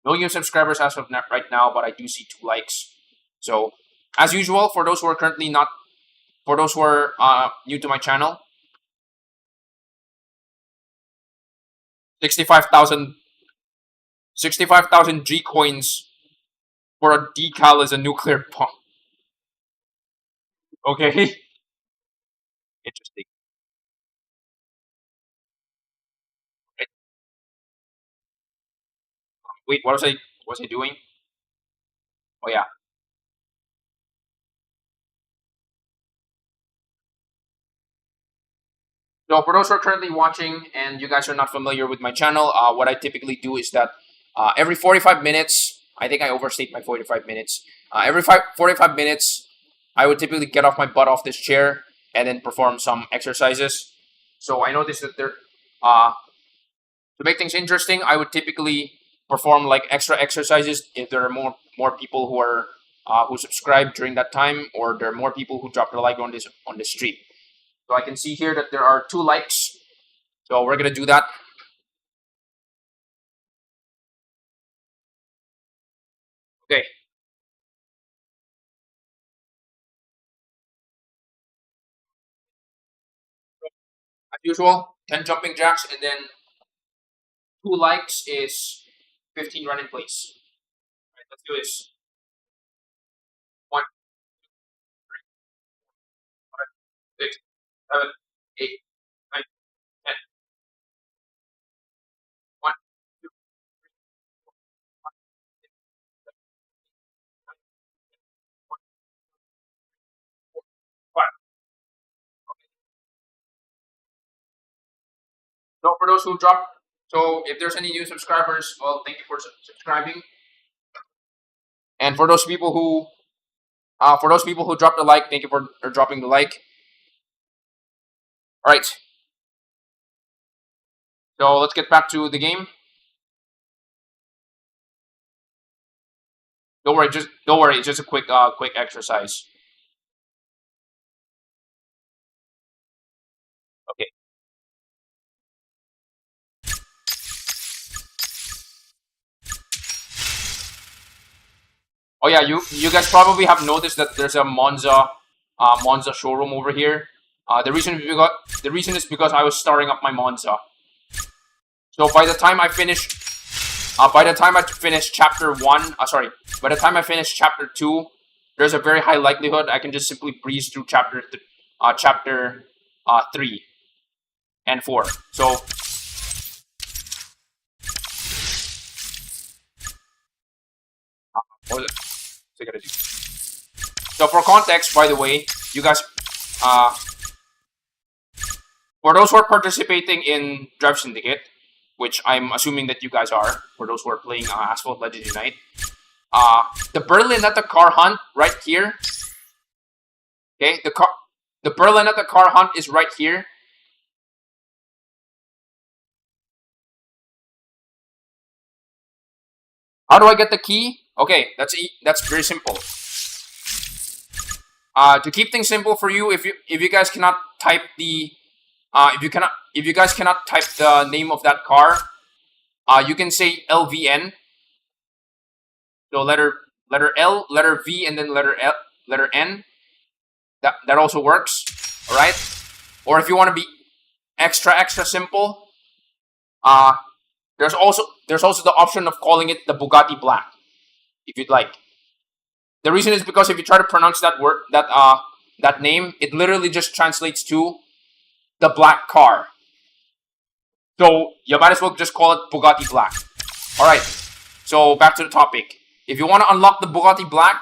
no new subscribers as of right now, but I do see 2 likes. So as usual, for those who are currently not, for those who are new to my channel, 65,000 65,000 G coins for a decal is a nuclear bomb. Okay, interesting. Right. Wait, what was I doing? Oh yeah. So for those who are currently watching and you guys are not familiar with my channel, what I typically do is that every 45 minutes, I think I overstate my 45 minutes. Every 45 minutes, I would typically get off my butt off this chair and then perform some exercises. So I noticed that to make things interesting, I would typically perform like extra exercises if there are more people who subscribe during that time, or there are more people who drop their like on this stream. So I can see here that there are 2 likes. So we're gonna do that. Okay. As usual, 10 jumping jacks, and then 2 likes is 15 running plays. All right, let's do this. 1, 2, 3, 4, 5, 6, 7, 8, 9, 10. 1, 2, 1, 4, 5. Okay. So for those who drop, So if there's any new subscribers, well, thank you for subscribing. And for those people who dropped a like, thank you for dropping the like. All right. So let's get back to the game. Don't worry, it's just a quick exercise. Okay. Oh yeah, you guys probably have noticed that there's a Monza showroom over here. The reason is because I was starting up my Monza. So by the time I finish chapter 1, by the time I finish chapter 2, there's a very high likelihood I can just simply breeze through chapter 3 and 4. So what was it? So for context, by the way, you guys, for those who are participating in Drive Syndicate, which I'm assuming that you guys are, for those who are playing Asphalt Legends Unite, the Berlinetta car hunt right here. Okay, the Berlinetta car hunt is right here. How do I get the key? Okay, that's very simple. To keep things simple for you, if you guys cannot type the if you guys cannot type the name of that car, you can say LVN. So letter L, letter V, and then letter N. That also works. All right. Or if you want to be extra simple, there's also the option of calling it the Bugatti Black, if you'd like. The reason is because if you try to pronounce that word, that name, it literally just translates to the black car. So you might as well just call it Bugatti Black. All right. So back to the topic. If you want to unlock the Bugatti Black,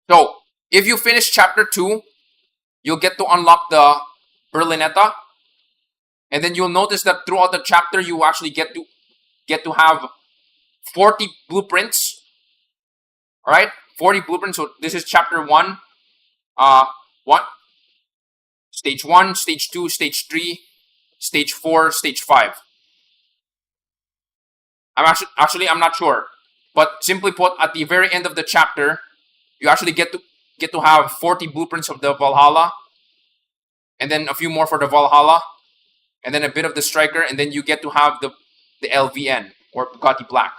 so if you finish chapter 2, you'll get to unlock the Berlinetta, and then you'll notice that throughout the chapter you actually get to have 40 blueprints. All right, 40 blueprints. So this is chapter 1. Stage 1, stage 2, stage 3, stage 4, stage 5. I'm not sure, but simply put, at the very end of the chapter, you actually get to have 40 blueprints of the Valhalla, and then a few more for the Valhalla, and then a bit of the Striker, and then you get to have the LVN, or Bugatti Black.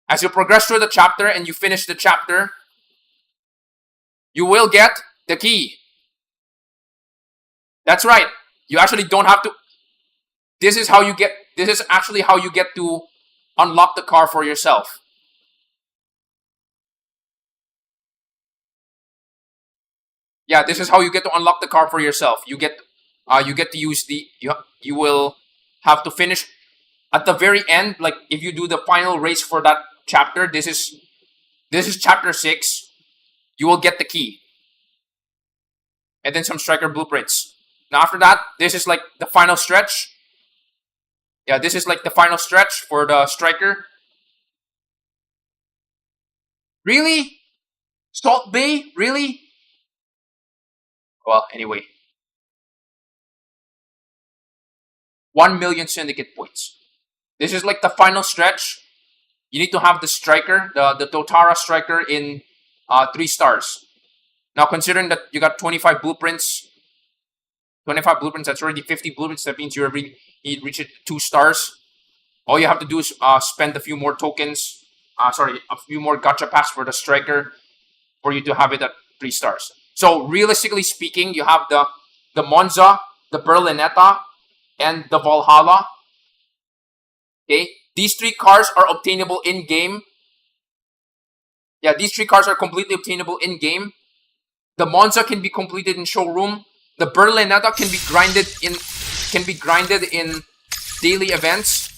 As you progress through the chapter and you finish the chapter, you will get the key. That's right. You actually don't have to. This is actually how you get to unlock the car for yourself. Yeah, this is how you get to unlock the car for yourself. You get to use you will have to finish at the very end. Like if you do the final race for that chapter, this is chapter 6. You will get the key, and then some Striker blueprints. Now after that, this is like the final stretch. Yeah, this is like the final stretch for the Striker. Really? Salt Bay? Really? Well, anyway. 1 million syndicate points. This is like the final stretch. You need to have the Striker, the Totara Striker in 3 stars. Now considering that you got 25 blueprints, that's already 50 blueprints. That means you reach it 2 stars. All you have to do is spend a few more tokens. A few more gacha packs for the Striker for you to have it at 3 stars. So realistically speaking, you have the Monza, the Berlinetta, and the Valhalla. Okay, these 3 cars are obtainable in game. Yeah, these 3 cars are completely obtainable in game. The Monza can be completed in showroom. The Berlinetta can be grinded in daily events.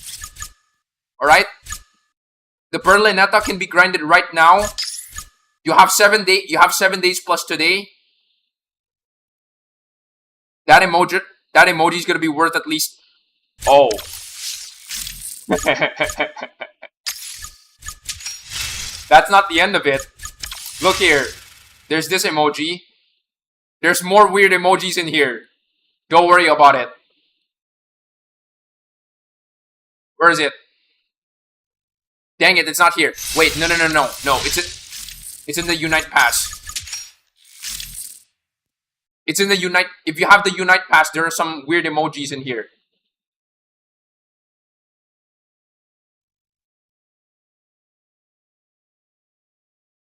All right. The Berlinetta can be grinded right now. You have 7 days plus today. That that emoji is gonna be worth at least... Oh. That's not the end of it. Look here. There's this emoji. There's more weird emojis in here. Don't worry about it. Where is it? Dang it, it's not here. Wait, no. No, it's in the Unite Pass. It's in the Unite... If you have the Unite Pass, there are some weird emojis in here.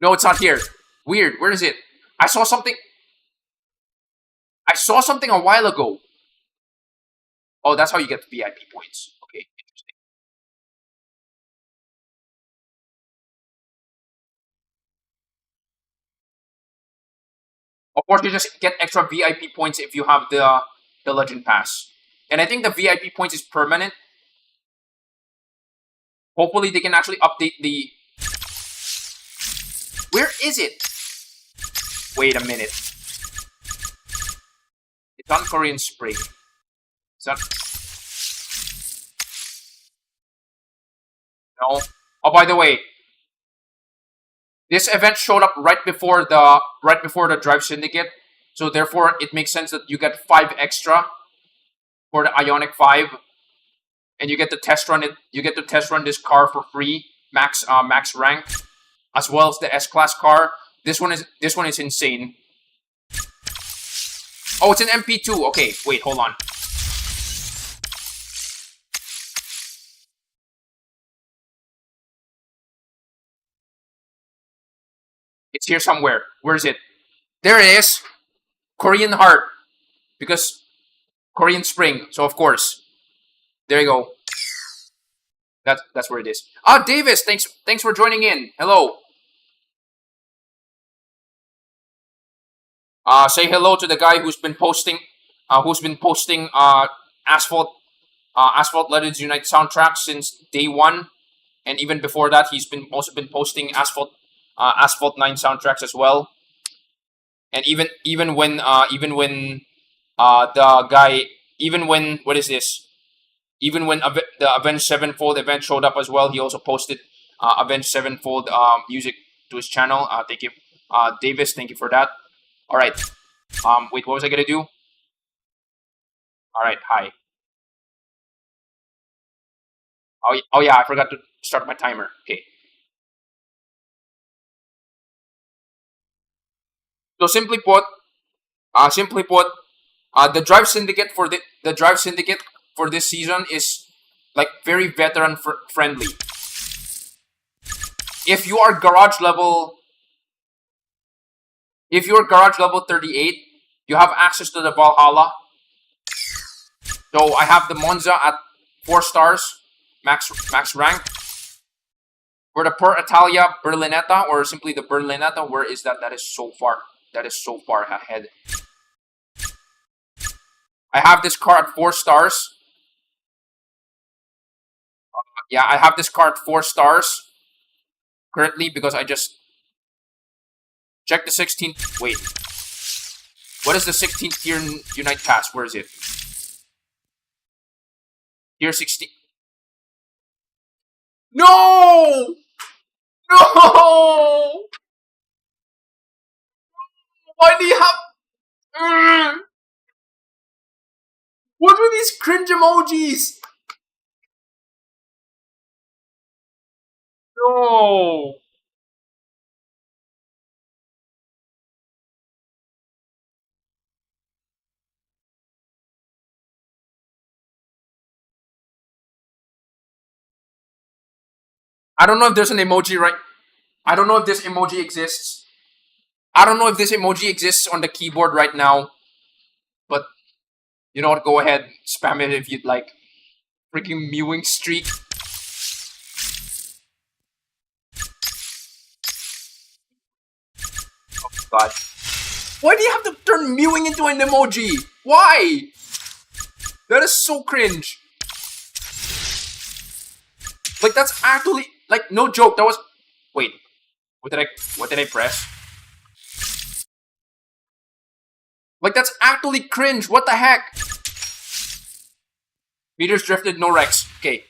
No, it's not here. Weird, where is it? I saw something a while ago. Oh, that's how you get VIP points. Okay, interesting. Of course, you just get extra VIP points if you have the Legend Pass. And I think the VIP points is permanent. Hopefully, they can actually update the... Where is it? Wait a minute. It's on Korean Spring. It's on... No. Oh, by the way, this event showed up right before the Drive Syndicate, so therefore it makes sense that you get 5 extra for the Ioniq 5, and you get to test run it. You get to test run this car for free, max rank, as well as the S-Class car. This one is insane. Oh, it's an MP2. Okay, wait, hold on. It's here somewhere. Where is it? There it is. Korean Heart. Because Korean Spring. So of course. There you go. That's where it is. Ah, Davis, thanks for joining in. Hello. Say hello to the guy who's been posting Asphalt Legends Unite soundtracks since day 1, and even before that, he's also been posting Asphalt 9 soundtracks as well. And even when the guy what is this? Even when the Avenged Sevenfold event showed up as well, he also posted Avenged Sevenfold music to his channel. Thank you, Davis. Thank you for that. All right. Wait, what was I gonna do? All right. Hi. Oh yeah, I forgot to start my timer. Okay. So simply put, the Drive Syndicate for this season is like very veteran friendly. If you are garage level 38, you have access to the Valhalla. So I have the Monza at 4 stars, max rank. For the Per Italia Berlinetta, or simply the Berlinetta, where is that? That is so far. That is so far ahead. I have this car at 4 stars. Yeah, I have this car at 4 stars currently because I just checked the 16th. Wait, what is the 16th tier Unite Pass? Where is it? Tier 16. No! No! Why do you have... What are these cringe emojis? No! I don't know if there's an emoji I don't know if this emoji exists. I don't know if this emoji exists on the keyboard right now. But, you know what, go ahead. Spam it if you'd like. Freaking mewing streak. Oh god. Why do you have to turn mewing into an emoji? Why? That is so cringe. Like, that's actually... Like, no joke, that was... Wait. What did I press? Like, that's actually cringe. What the heck? Meters drifted, no wrecks. Okay.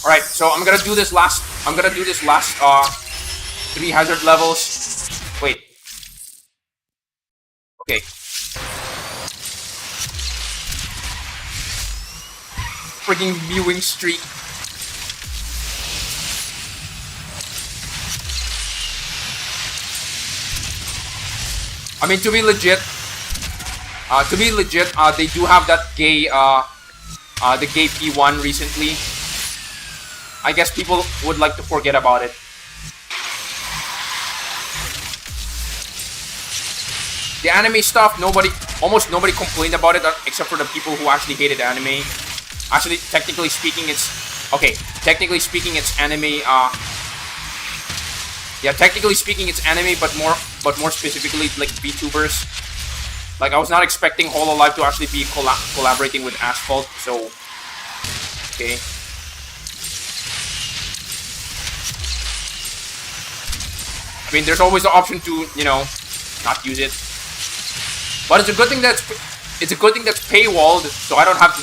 Alright, so I'm gonna do this last 3 hazard levels. Wait. Okay. Freaking viewing streak. I mean, to be legit, they do have that gay, the gay P1 recently. I guess people would like to forget about it. The anime stuff, almost nobody complained about it except for the people who actually hated anime. Actually, technically speaking, it's anime. Yeah, technically speaking, it's anime, but more specifically, like VTubers. Like, I was not expecting Hololive to actually be collaborating with Asphalt, so okay. I mean, there's always the option to, you know, not use it. But it's a good thing that's paywalled, so I don't have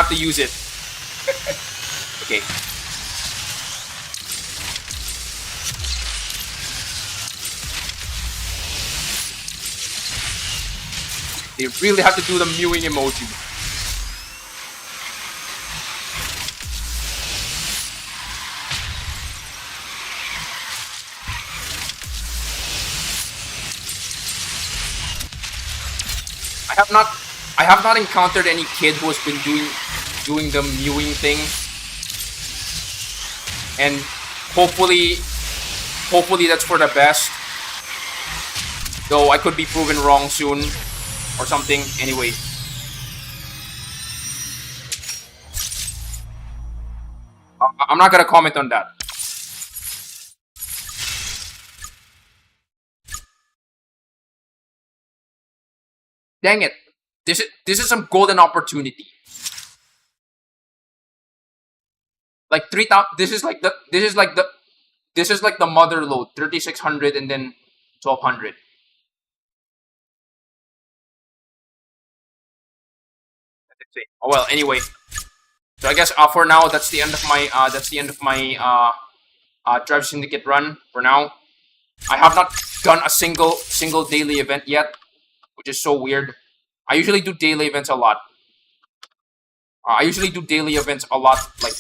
to use it. Okay. They really have to do the mewing emoji. I have not encountered any kid who has been doing the mewing thing, and hopefully that's for the best. Though I could be proven wrong soon or something. Anyway, I'm not gonna comment on that. Dang it! This is some golden opportunity. Like 3,000. This is like the mother load, 3,600 and then 1,200. Oh well. Anyway, so I guess for now that's the end of my Drive Syndicate run. For now, I have not done a single daily event yet, which is so weird. I usually do daily events a lot. Like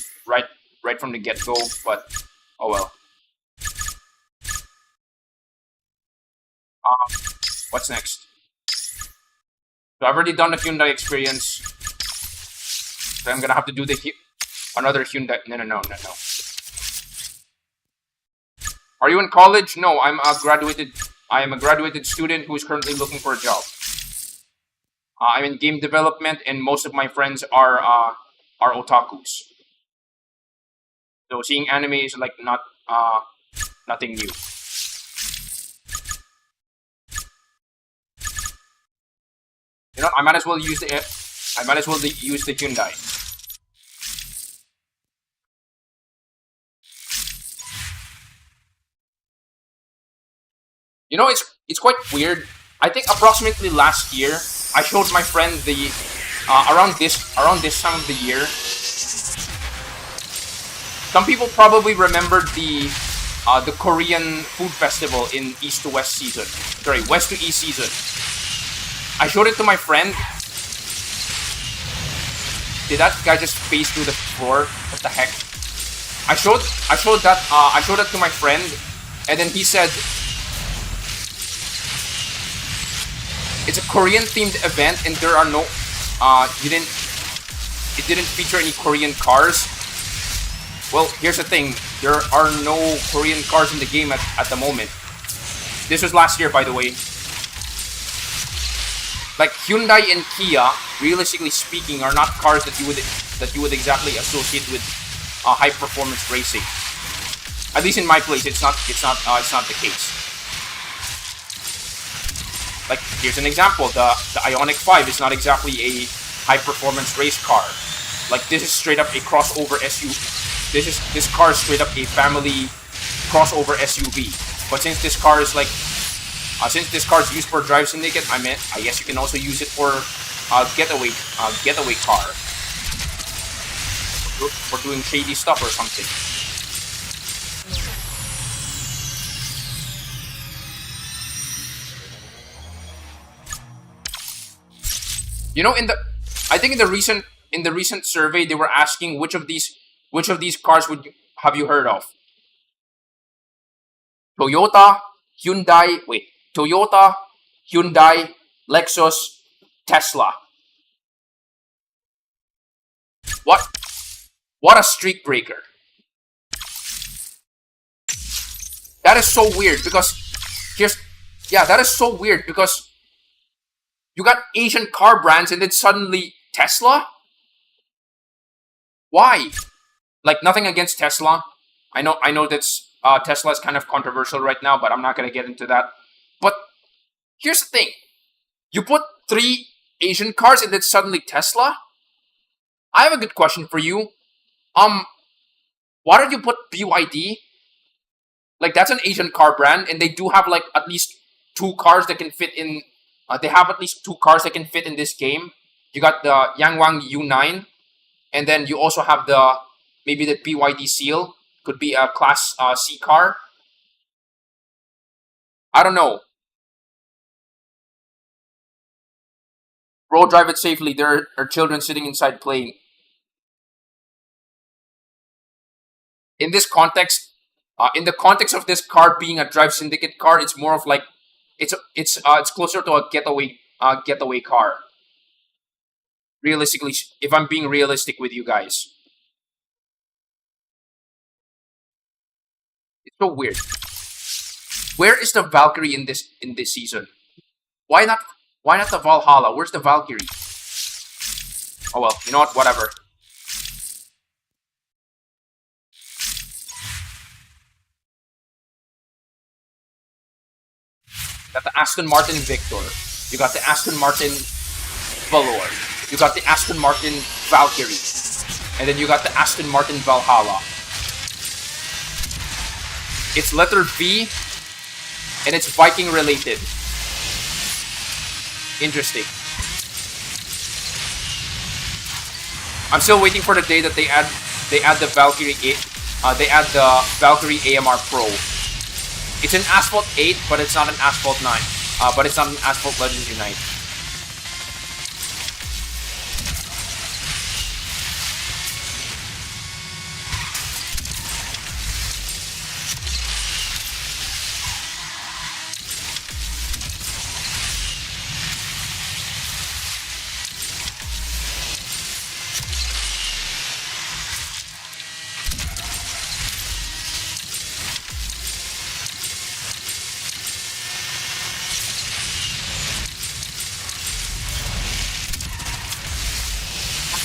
right from the get-go, but oh well. What's next? So I've already done the Hyundai experience. So I'm gonna have to do another Hyundai. No. Are you in college? No, I am a graduated student who is currently looking for a job. I'm in game development, and most of my friends are otakus. So seeing anime is like nothing new. You know, I might as well use the Hyundai. You know, it's quite weird. I think approximately last year, I showed my friend the around this time of the year. Some people probably remembered the Korean food festival in East to West season. Sorry, West to East season. I showed it to my friend. Did that guy just phase through the floor? What the heck? I showed that to my friend, and then he said, it's a Korean themed event, and there are no it didn't feature any Korean cars. Well, here's the thing, there are no Korean cars in the game at the moment. This was last year, by the way. Like Hyundai and Kia, realistically speaking, are not cars that you would exactly associate with high performance racing. At least in my place, it's not the case. Like, here's an example. The Ioniq 5 is not exactly a high-performance race car. Like, this is straight up a crossover SUV. This car is straight up a family crossover SUV. But since this car is used for Drive Syndicate, I guess you can also use it for getaway car. for doing shady stuff or something. You know, I think in the recent survey they were asking which of these cars have you heard of? Toyota, Toyota, Hyundai, Lexus, Tesla. What what a streak breaker. That is so weird because here's yeah, that is so weird because you got Asian car brands and then suddenly Tesla? Why? Like nothing against Tesla. I know that's Tesla is kind of controversial right now, but I'm not gonna get into that. But here's the thing: you put three Asian cars and then suddenly Tesla. I have a good question for you. Um, why don't you put BYD? Like that's an Asian car brand, and they do have like at least two cars that can fit in. They have at least two cars that can fit in this game. You got the Yangwang U9, and then you also have the maybe the BYD Seal. Could be a Class C car. I don't know. Bro, drive it safely. There are children sitting inside playing. In this context, in the context of this car being a Drive Syndicate car, it's more of like it's closer to a getaway car. Realistically, if I'm being realistic with you guys, it's so weird. Where is the Valkyrie in this season? Why not why not the Valhalla? Where's the Valkyrie? Oh well, you know what? Whatever. Got the Aston Martin Victor. You got the Aston Martin Valor. You got the Aston Martin Valkyrie. And then you got the Aston Martin Valhalla. It's letter V, and it's Viking related. Interesting. I'm still waiting for the day that they add the Valkyrie they add the Valkyrie AMR Pro. It's an Asphalt 8, but it's not an Asphalt 9. But it's not an Asphalt Legends Unite.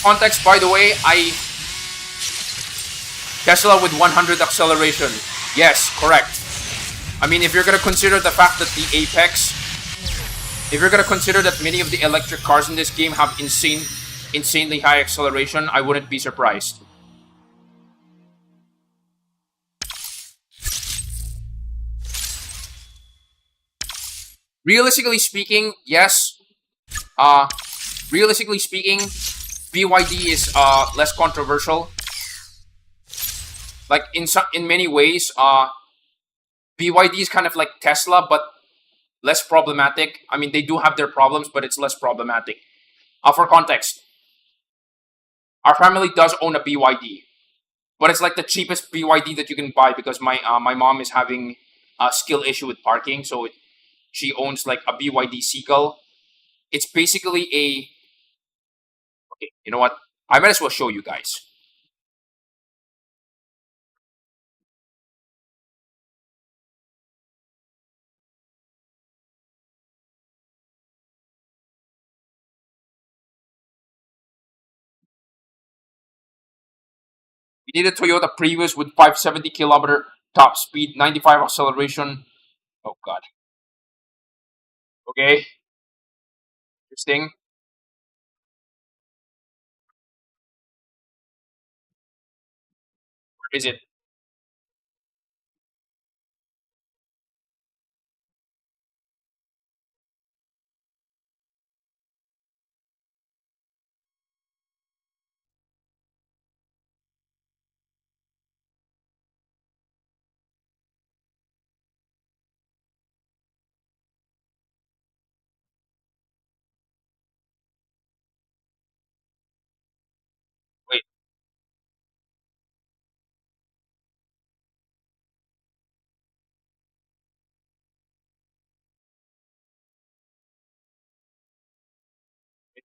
Context, by the way, Tesla with 100 acceleration. Yes, correct. I mean, if you're gonna consider the fact that the Apex, if you're gonna consider that many of the electric cars in this game have insanely high acceleration, I wouldn't be surprised. Realistically speaking, yes. Realistically speaking, BYD is less controversial. Like in many ways, BYD is kind of like Tesla, but less problematic. I mean, they do have their problems, but it's less problematic. For context, our family does own a BYD, but it's like the cheapest BYD that you can buy because my mom is having a skill issue with parking, so she owns like a BYD Seagull. It's basically a okay. You know what? I might as well show you guys. We need a Toyota Prius with 570 km top speed, 95 acceleration. Oh god. Okay, interesting. Where is it?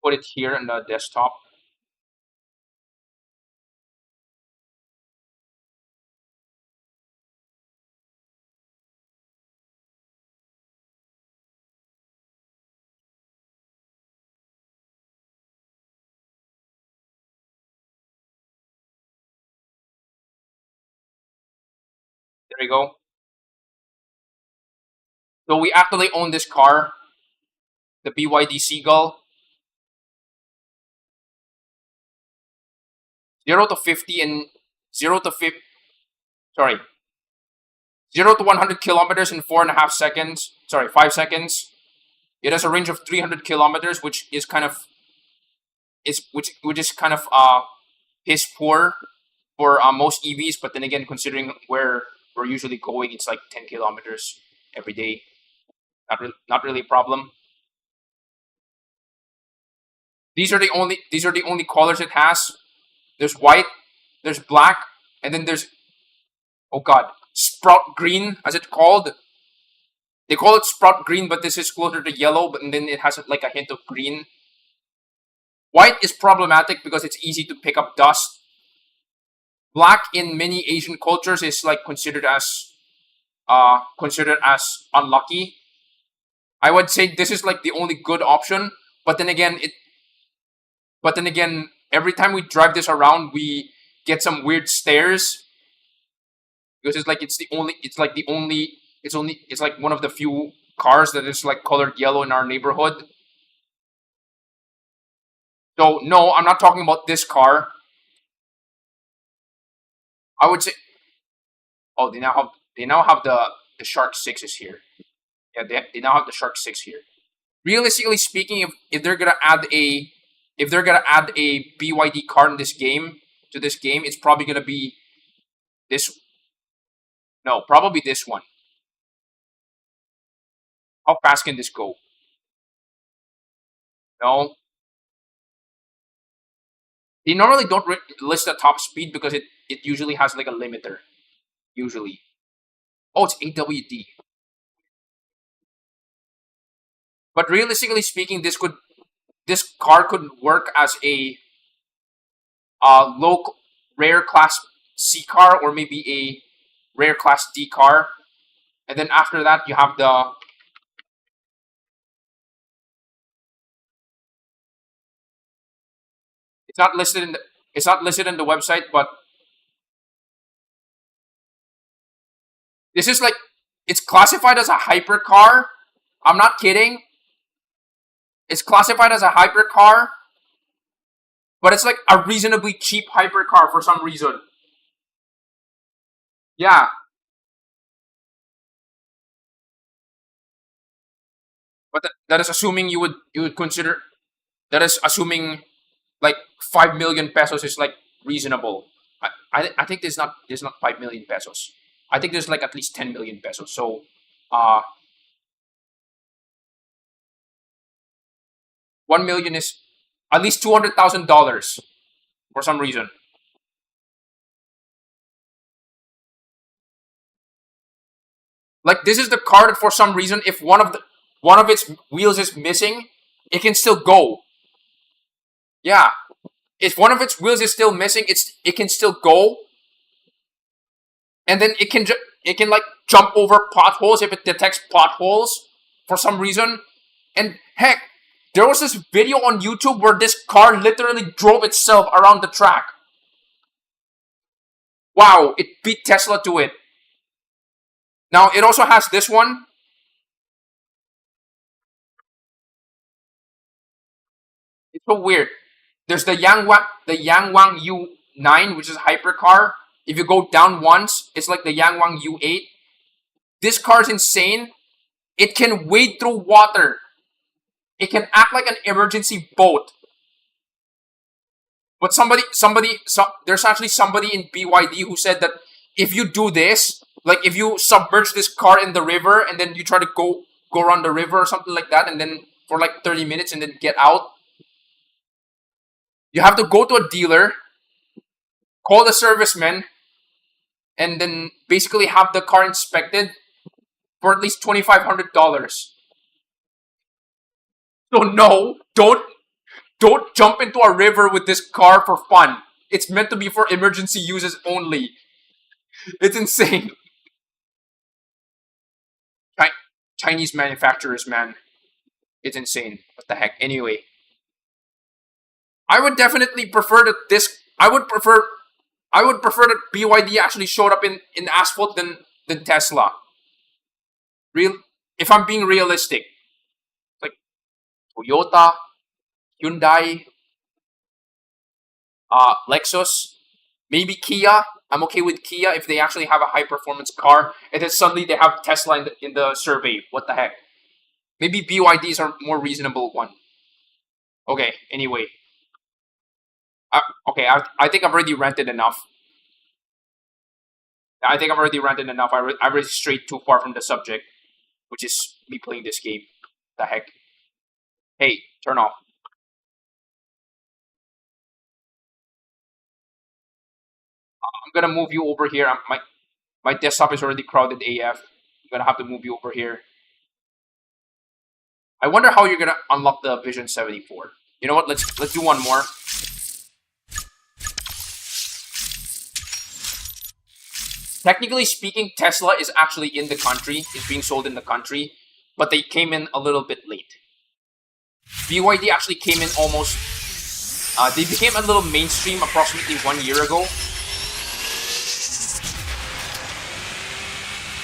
Put it here on the desktop. There we go. So we actually own this car, the BYD Seagull. 0 to 50 and 0 to 50, sorry, 0 to 100 kilometers in 4.5 seconds. Sorry, 5 seconds. It has a range of 300 kilometers, which is kind of which is kind of piss poor for most EVs. But then again, considering where we're usually going, it's like 10 kilometers every day. Not really a problem. These are the only colors it has. There's white, there's black, and then there's, oh god, sprout green, as it's called. They call it sprout green, but this is closer to yellow, but then it has like a hint of green. White is problematic because it's easy to pick up dust. Black in many Asian cultures is like considered as unlucky. I would say this is like the only good option, but then again, every time we drive this around, we get some weird stares because it's like one of the few cars that is like colored yellow in our neighborhood. So no, I'm not talking about this car. I would say, oh, they now have the Shark Sixes here. Yeah, they now have the Shark Six here. Realistically speaking, if they're gonna add a BYD car in this game to this game, it's probably gonna be this. No, probably this one. How fast can this go? No, they normally don't list the top speed because it usually has like a limiter. Usually, oh, it's AWD. But realistically speaking, this car could work as a low rare class C car or maybe a rare class D car, and then after that you have the. It's not listed in the website, but this is like, it's classified as a hypercar. I'm not kidding. It's classified as a hypercar, but it's like a reasonably cheap hypercar for some reason. Yeah, but that is assuming you would consider, that is assuming like 5 million pesos is like reasonable. I think there's not 5 million pesos. I think there's like at least 10 million pesos. So uh 1 million is at least $200,000 for some reason. Like this is the car that for some reason, if one of its wheels is missing, it can still go. Yeah, if one of its wheels is still missing, it can still go, and then it can like jump over potholes if it detects potholes for some reason. And heck, there was this video on YouTube where this car literally drove itself around the track. Wow, it beat Tesla to it. Now it also has this one. It's so weird. There's the Yangwang U9, which is a hypercar. If you go down once, it's like the Yangwang U8. This car is insane. It can wade through water. It can act like an emergency boat. But there's actually somebody in BYD who said that if you do this, like if you submerge this car in the river and then you try to go around the river or something like that, and then for like 30 minutes and then get out, you have to go to a dealer, call the serviceman, and then basically have the car inspected for at least $2,500. So no, Don't jump into a river with this car for fun. It's meant to be for emergency uses only. It's insane. Chinese manufacturers, man. It's insane. What the heck? Anyway, I would definitely prefer that this. I would prefer that BYD actually showed up in Asphalt than Tesla. If I'm being realistic, like Toyota, Hyundai, Lexus, maybe Kia. I'm okay with Kia if they actually have a high performance car, and then suddenly they have Tesla in the survey. What the heck? Maybe BYDs are more reasonable one. Okay. Anyway, okay. I think I've already ranted enough. I think I've already ranted enough. I already strayed too far from the subject, which is me playing this game. The heck? Hey, turn off. I'm gonna move you over here. My desktop is already crowded AF. I'm gonna have to move you over here. I wonder how you're gonna unlock the Vision 74. You know what? Let's do one more. Technically speaking, Tesla is actually in the country. It's being sold in the country, but they came in a little bit late. BYD actually came in almost. They became a little mainstream approximately 1 year ago.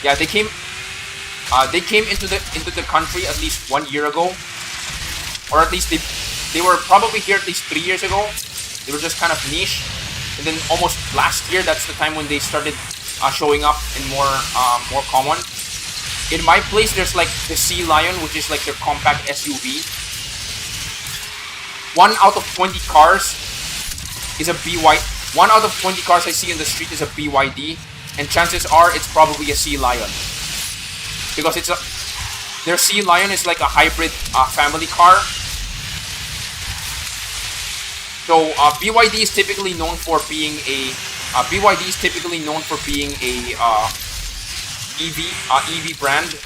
Yeah, they came into the country at least 1 year ago, or at least they were probably here at least 3 years ago. They were just kind of niche, and then almost last year, that's the time when they started showing up and more common. In my place, there's like the Sea Lion, which is like their compact SUV. 1 out of 20 cars is a BYD. 1 out of 20 cars I see in the street is a BYD, and chances are it's probably a Sea Lion, because their Sea Lion is like a hybrid family car. So BYD is typically known for being a EV brand,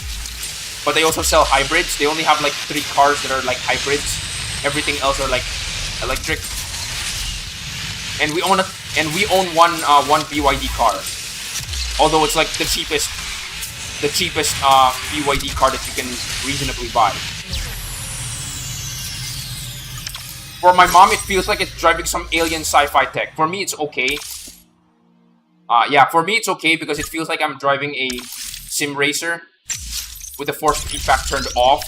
but they also sell hybrids. They only have like 3 cars that are like hybrids. Everything else are like electric. And we own one BYD car. Although it's like the cheapest BYD car that you can reasonably buy. For my mom, it feels like it's driving some alien sci-fi tech. For me, it's okay. Yeah, for me, it's okay because it feels like I'm driving a sim racer with the force feedback turned off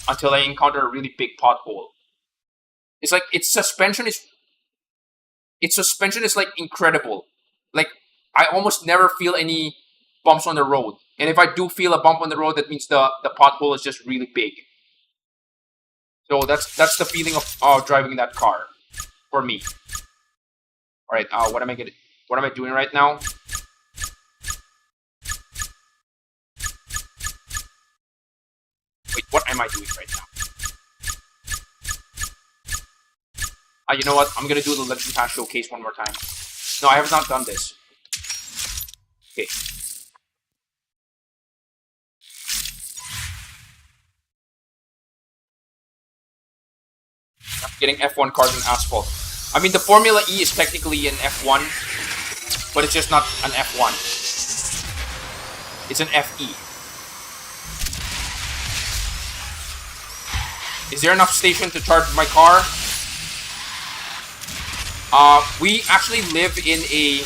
until I encounter a really big pothole. It's like its suspension is like incredible. Like I almost never feel any bumps on the road, and if I do feel a bump on the road, that means the pothole is just really big. So that's the feeling of driving that car for me. All right, what am I doing right now? Wait, what am I doing right now? You know what? I'm gonna do the Legend Pass showcase one more time. No, I have not done this. Okay. I'm getting F1 cars in Asphalt. I mean, the Formula E is technically an F1, but it's just not an F1. It's an FE. Is there enough station to charge my car? We actually live in a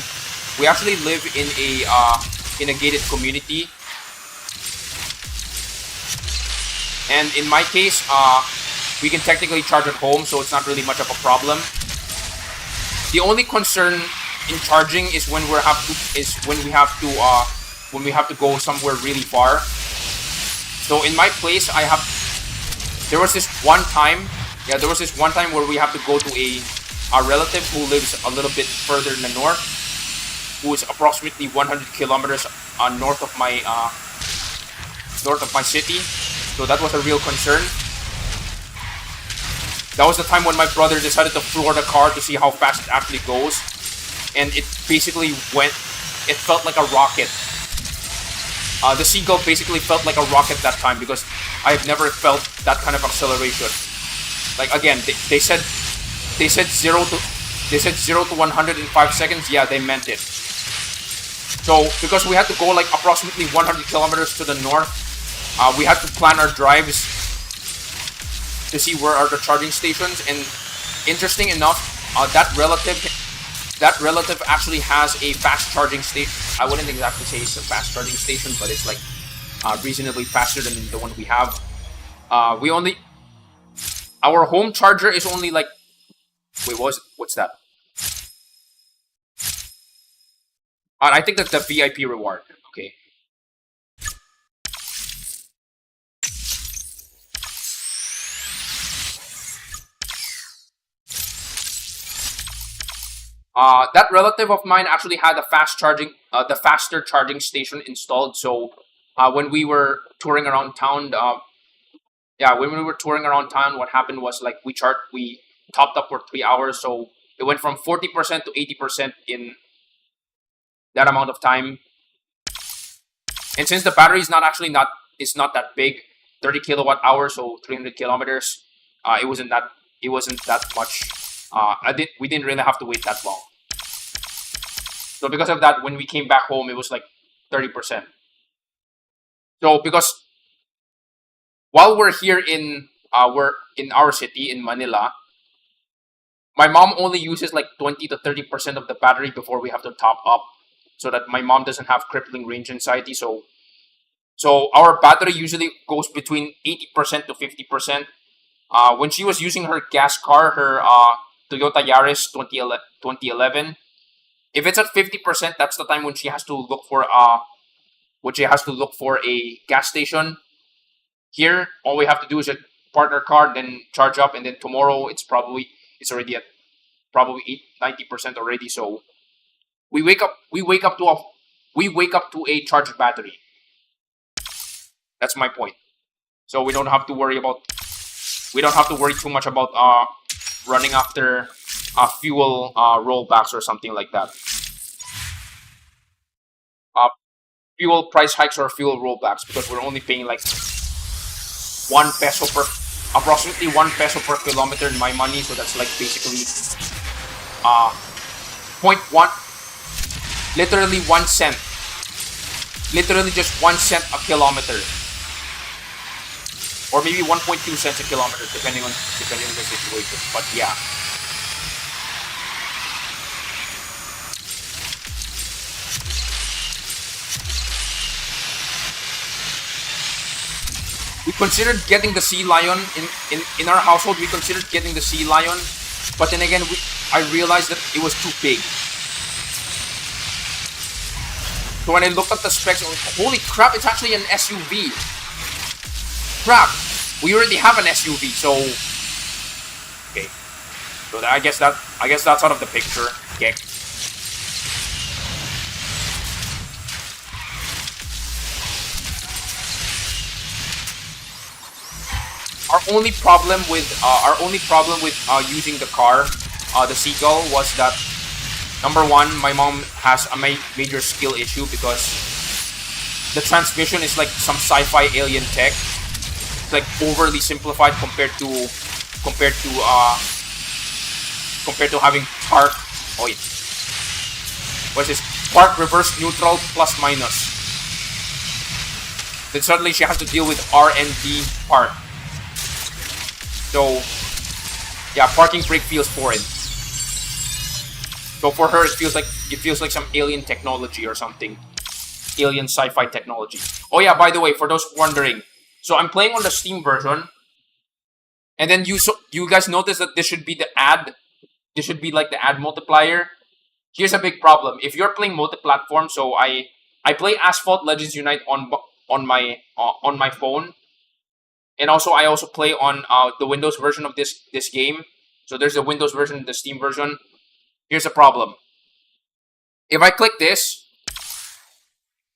gated community, and in my case, we can technically charge at home, so it's not really much of a problem. The only concern in charging is when we have to go somewhere really far. So in my place, there was this one time where we have to go to a relative who lives a little bit further in the north, who is approximately 100 kilometers north of my city. So that was a real concern. That was the time when my brother decided to floor the car to see how fast it actually goes, and it basically it felt like a rocket. The Seagull basically felt like a rocket that time because I have never felt that kind of acceleration. Like again, they said 0 to 100 in 5 seconds. Yeah, they meant it. So because we had to go like approximately 100 kilometers to the north, we had to plan our drives to see where are the charging stations. And interesting enough, that relative actually has a fast charging station. I wouldn't exactly say it's a fast charging station, but it's like reasonably faster than the one we have. Our home charger is only like, wait, what's that? I think that's the VIP reward. Okay. That relative of mine actually had the faster charging station installed. So when we were touring around town, what happened was like we topped up for 3 hours, so it went from 40% to 80% in that amount of time. And since the battery is not that big, 30 kilowatt hours, so 300 kilometers, it wasn't that much. We didn't really have to wait that long. So because of that, when we came back home, it was like 30%. So because while we're here in our city in Manila, my mom only uses like 20 to 30% of the battery before we have to top up, so that my mom doesn't have crippling range anxiety. So our battery usually goes between 80% to 50%. When she was using her gas car, her Toyota Yaris 2011, if it's at 50%, that's the time when she has to look for a gas station. Here, all we have to do is park our car, then charge up, and then tomorrow it's already at 90% already. So we wake up to a charged battery. That's my point. So we don't have to worry too much about running after fuel rollbacks or something like that. Fuel price hikes or fuel rollbacks, because we're only paying like approximately 1 peso per kilometer in my money. So that's like basically 0.1, literally 1 cent, literally just 1 cent a kilometer, or maybe 1.2 cents a kilometer, depending on the situation. But yeah. We considered getting the Sea Lion in our household. We considered getting the Sea Lion, but then again, I realized that it was too big. So when I looked at the specs, I was like, holy crap! It's actually an SUV. Crap! We already have an SUV, so okay. So I guess that's out of the picture. Okay. Our only problem with using the car, the Seagull, was that number one, my mom has a major skill issue because the transmission is like some sci-fi alien tech. It's like overly simplified compared to having park. Oh wait, what's this? Park, reverse, neutral, plus minus. Then suddenly she has to deal with R and D park. So, yeah, parking brake feels foreign. So for her, it feels like some alien technology or something, alien sci-fi technology. Oh yeah, by the way, for those wondering, so I'm playing on the Steam version, and then you guys notice that this should be the ad. This should be like the ad multiplier. Here's a big problem. If you're playing multi-platform, so I play Asphalt Legends Unite on my phone. And also, I also play on the Windows version of this game. So there's the Windows version and the Steam version. Here's the problem. If I click this,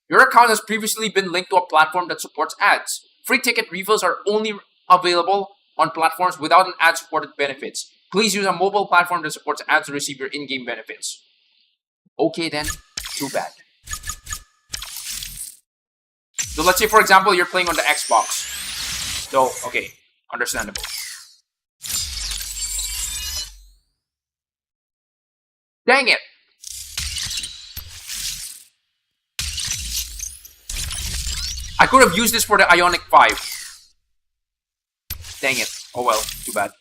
your account has previously been linked to a platform that supports ads. Free ticket refills are only available on platforms without an ad-supported benefits. Please use a mobile platform that supports ads to receive your in-game benefits. Okay then, too bad. So let's say, for example, you're playing on the Xbox. So, okay, understandable. Dang it! I could have used this for the Ionic 5. Dang it. Oh well, too bad.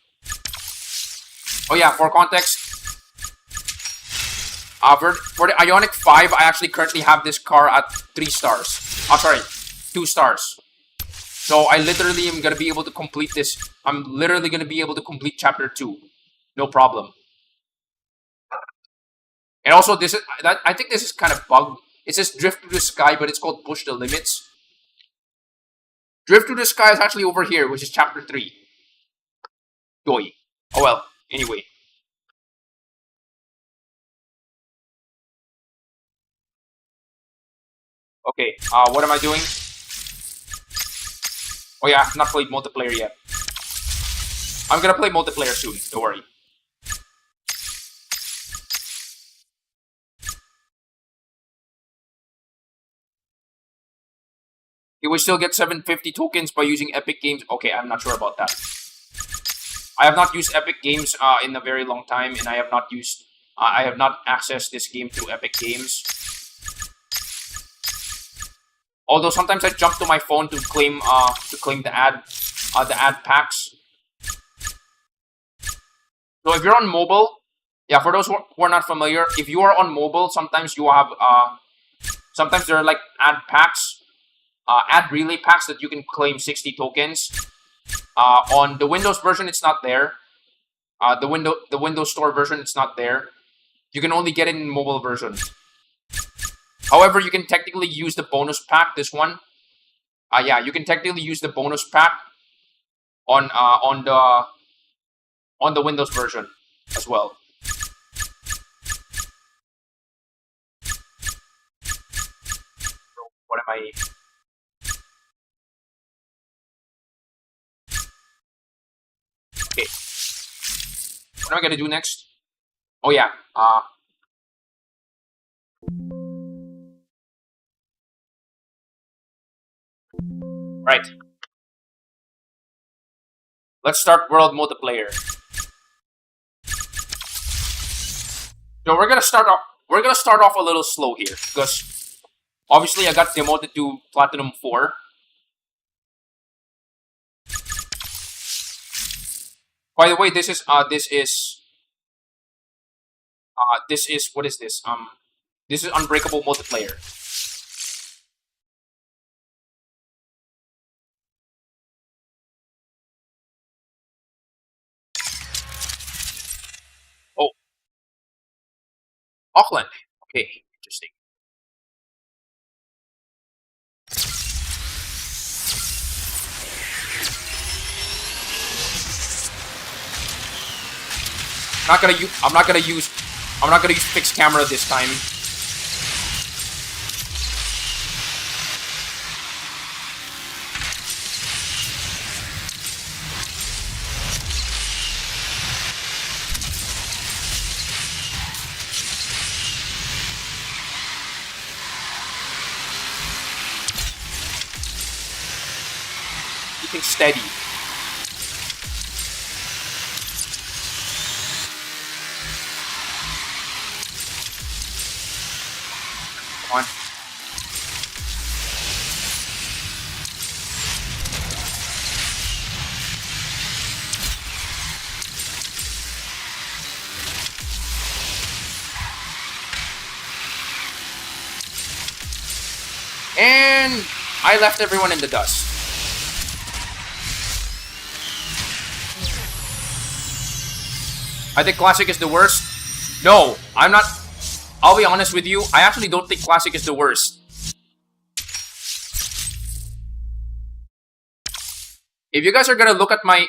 Oh yeah, for context, for the Ionic 5, I actually currently have this car at 3 stars. Oh, sorry, 2 stars. So I literally am gonna be able to complete this. I'm literally gonna be able to complete chapter 2. No problem. And also, this is I think this is kind of bugged. It says drift to the sky, but it's called push the limits. Drift to the sky is actually over here, which is chapter 3. Doi. Oh well. Anyway. Okay. What am I doing? Oh yeah, I've not played multiplayer yet. I'm gonna play multiplayer soon. Don't worry. You will still get 750 tokens by using Epic Games. Okay, I'm not sure about that. I have not used Epic Games in a very long time, and I have not used. I have not accessed this game through Epic Games. Although sometimes I jump to my phone to claim the ad packs. So if you're on mobile, yeah, for those who are not familiar, if you are on mobile, sometimes you have sometimes there are like ad packs, ad relay packs that you can claim 60 tokens. On the Windows version, it's not there. The Windows Store version, it's not there. You can only get it in mobile version. However, you can technically use the bonus pack. This one, yeah, you can technically use the bonus pack on the Windows version as well. So what am I? Okay. What am I gonna do next? Oh yeah. Right. Let's start world multiplayer. So we're gonna start off. We're gonna start off a little slow here because obviously I got demoted to Platinum 4. By the way, this is what is this? This is Unbreakable multiplayer. Oh, Auckland. Okay, interesting. I'm not gonna use fixed camera this time. Keeping steady. Come on. And I left everyone in the dust. I think Classic is the worst. No, I'm not. I'll be honest with you. I actually don't think Classic is the worst. If you guys are gonna look at my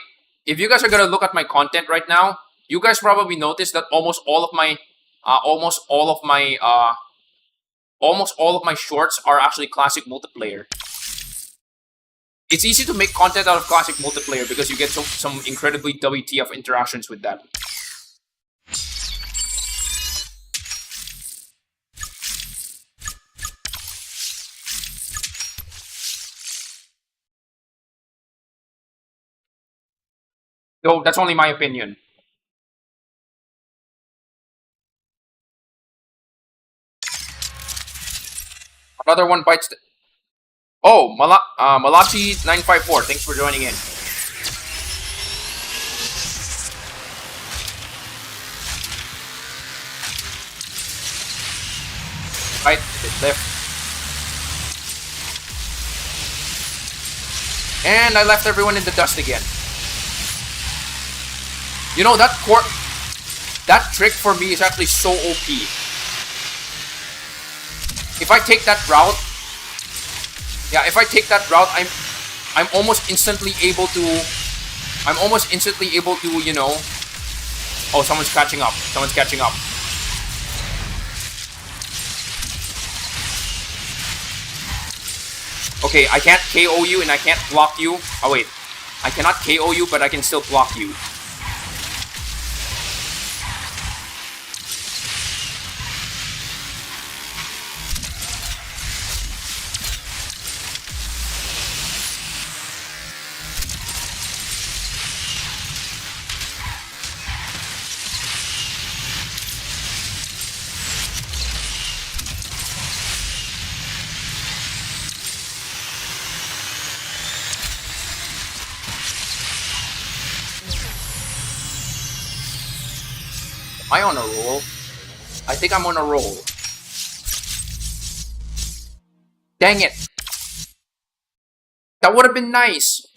content right now, you guys probably noticed that almost all of my shorts are actually Classic multiplayer. It's easy to make content out of Classic multiplayer because you get some incredibly WTF interactions with that. Though that's only my opinion. Another one bites. Oh, Malachi954. Thanks for joining in. Right, hit left. And I left everyone in the dust again. You know, that trick for me is actually so OP. If I take that route, I'm almost instantly able to, you know. Oh, someone's catching up. Someone's catching up. Okay, I can't KO you and I can't block you. Oh wait, I cannot KO you, but I can still block you. Am I on a roll? I think I'm on a roll. Dang it. That would have been nice.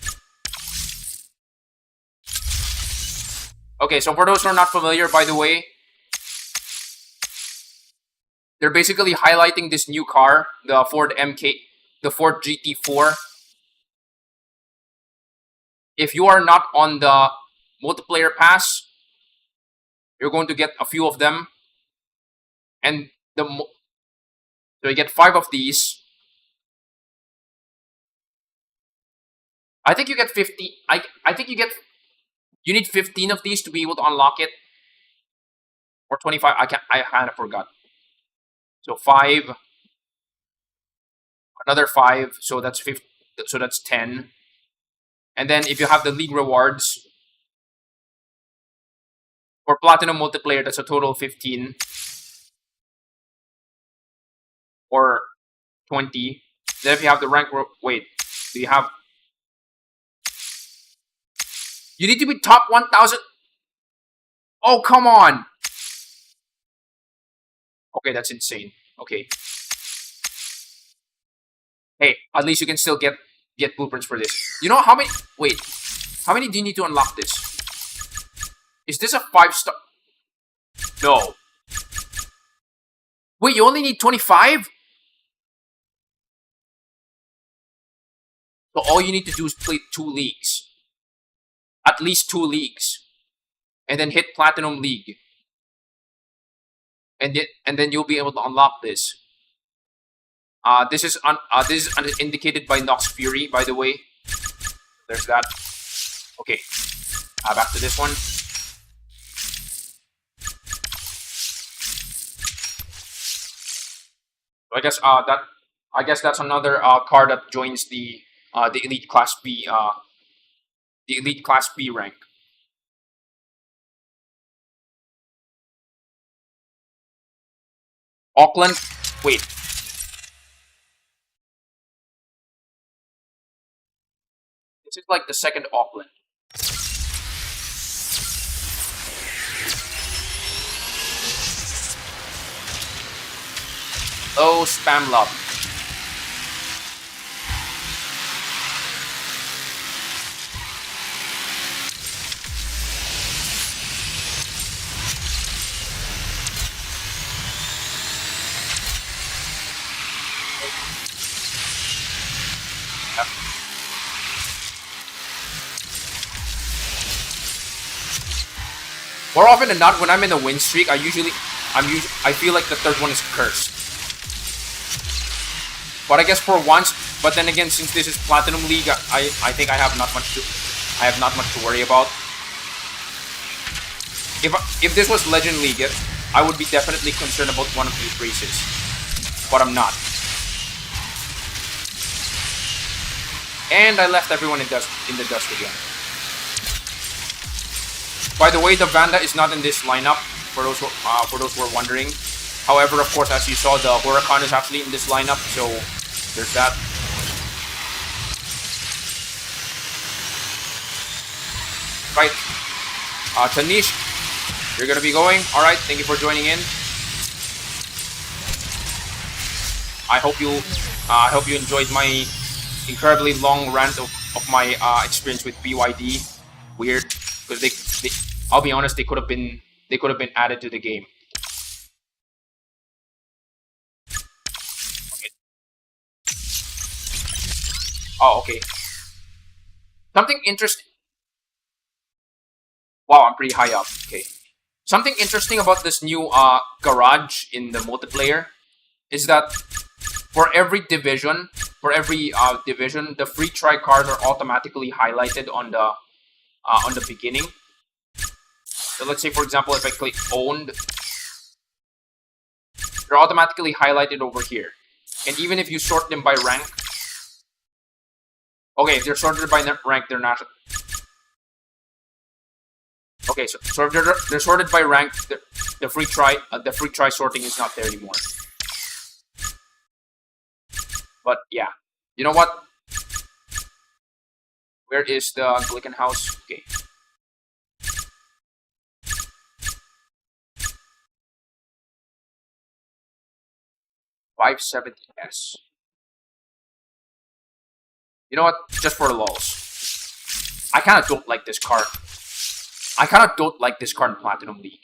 Okay, so for those who are not familiar, by the way, they're basically highlighting this new car, the Ford GT4. If you are not on the multiplayer pass, you're going to get a few of them, and so you get 5 of these. I think you get 50. I think you need 15 of these to be able to unlock it, or 25. I kind of forgot. So 5, another 5. So that's 50. So that's 10. And then if you have the league rewards. For Platinum multiplayer, that's a total of 15 or 20. Then if you have the rank, wait, do you have? You need to be top 1,000. Oh, come on. Okay, that's insane. Okay. Hey, at least you can still get blueprints for this. You know how many? Wait, how many do you need to unlock this? Is this a 5-star? No. Wait, you only need 25? So all you need to do is play 2 leagues. At least 2 leagues. And then hit Platinum League. And then you'll be able to unlock this. This is indicated by Nox Fury, by the way. There's that. Okay. Back to this one. I guess that's another car that joins the elite class B rank. Auckland, wait. This is like the second Auckland. Oh, spam lobby. More often than not, when I'm in a win streak, I feel like the third one is cursed. But I guess for once, but then again, since this is Platinum League, I think I have not much to worry about. If this was Legend League, I would be definitely concerned about one of these races, but I'm not. And I left everyone in the dust again. By the way, the Vanda is not in this lineup. For those who are wondering, However, of course, as you saw, the Huracan is actually in this lineup, so there's that. Right. Tanish, you're gonna be going. All right. Thank you for joining in. I hope you enjoyed my incredibly long rant of my experience with BYD. Weird, because they I'll be honest, they could have been added to the game. Okay. Oh, okay. Something interesting. Wow, I'm pretty high up. Okay. Something interesting about this new garage in the multiplayer is that for every division, the free try cars are automatically highlighted on the beginning. So let's say, for example, if I click owned, they're automatically highlighted over here. And even if you sort them by rank, okay, if they're sorted by rank, they're not. Okay, so if they're sorted by rank, the free try sorting is not there anymore. But yeah, you know what? Where is the Glicken house? Okay. 570S. You know what? Just for the lulz. I kind of don't like this card. I kind of don't like this card in Platinum League.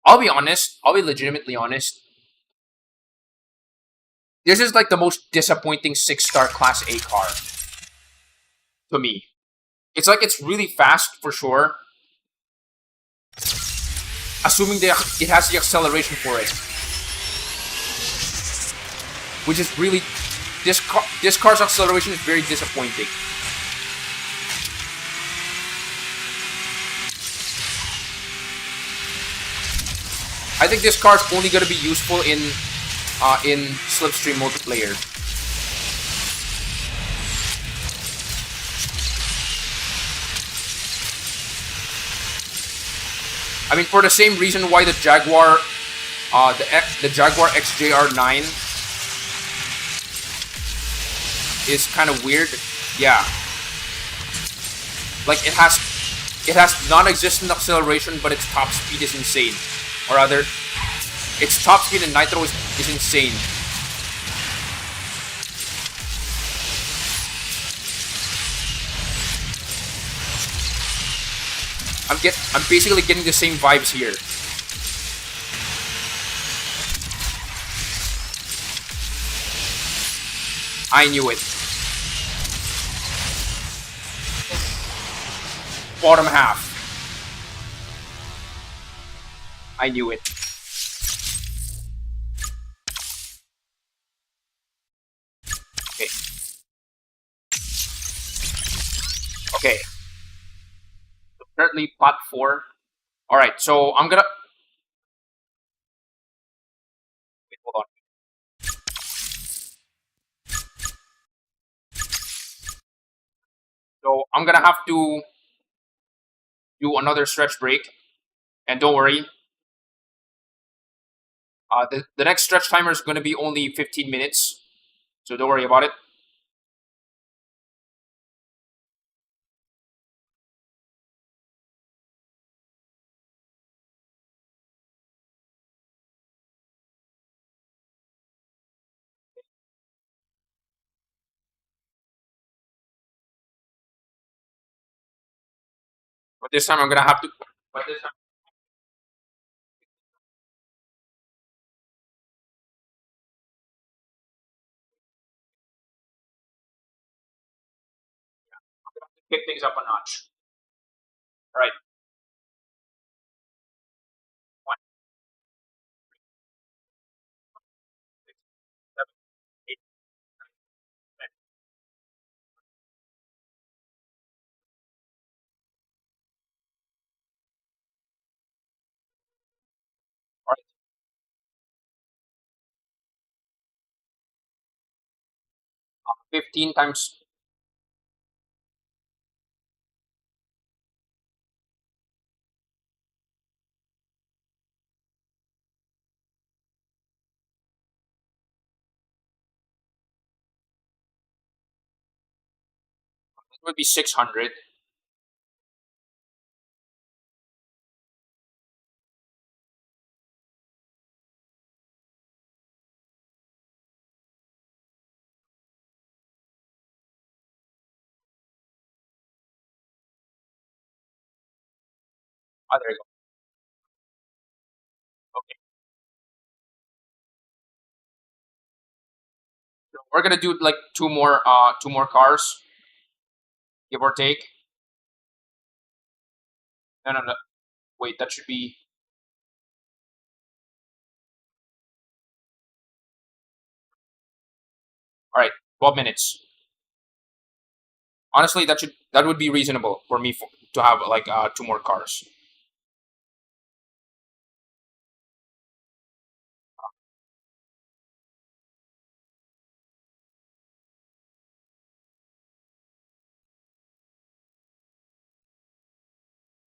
I'll be honest. I'll be legitimately honest. This is like the most disappointing 6-star Class A card. To me. It's like it's really fast for sure. Assuming it has the acceleration for it. Which is really... This car's acceleration is very disappointing. I think this car's only going to be useful in slipstream multiplayer. I mean, for the same reason why the Jaguar, the Jaguar XJR9 is kind of weird. Yeah, like it has non-existent acceleration, but its top speed is insane. Or rather, its top speed in Nitro is insane. I'm basically getting the same vibes here. I knew it. Bottom half. I knew it. Okay. Okay. So currently pot 4. Alright, so I'm gonna... Wait, hold on. So I'm gonna have to do another stretch break. And don't worry. The next stretch timer is gonna be only 15 minutes. So don't worry about it. But this time I'm gonna have to... But this time... Pick things up a notch. All right. 1, 6, 7, 8, 9, 10. All right. 15 times... would be 600. Ah, there you go. Okay. So we're gonna do like two more cars, give or take. No, no, no. Wait, that should be. All right. 12 minutes. Honestly, that would be reasonable for me to have like two more cars.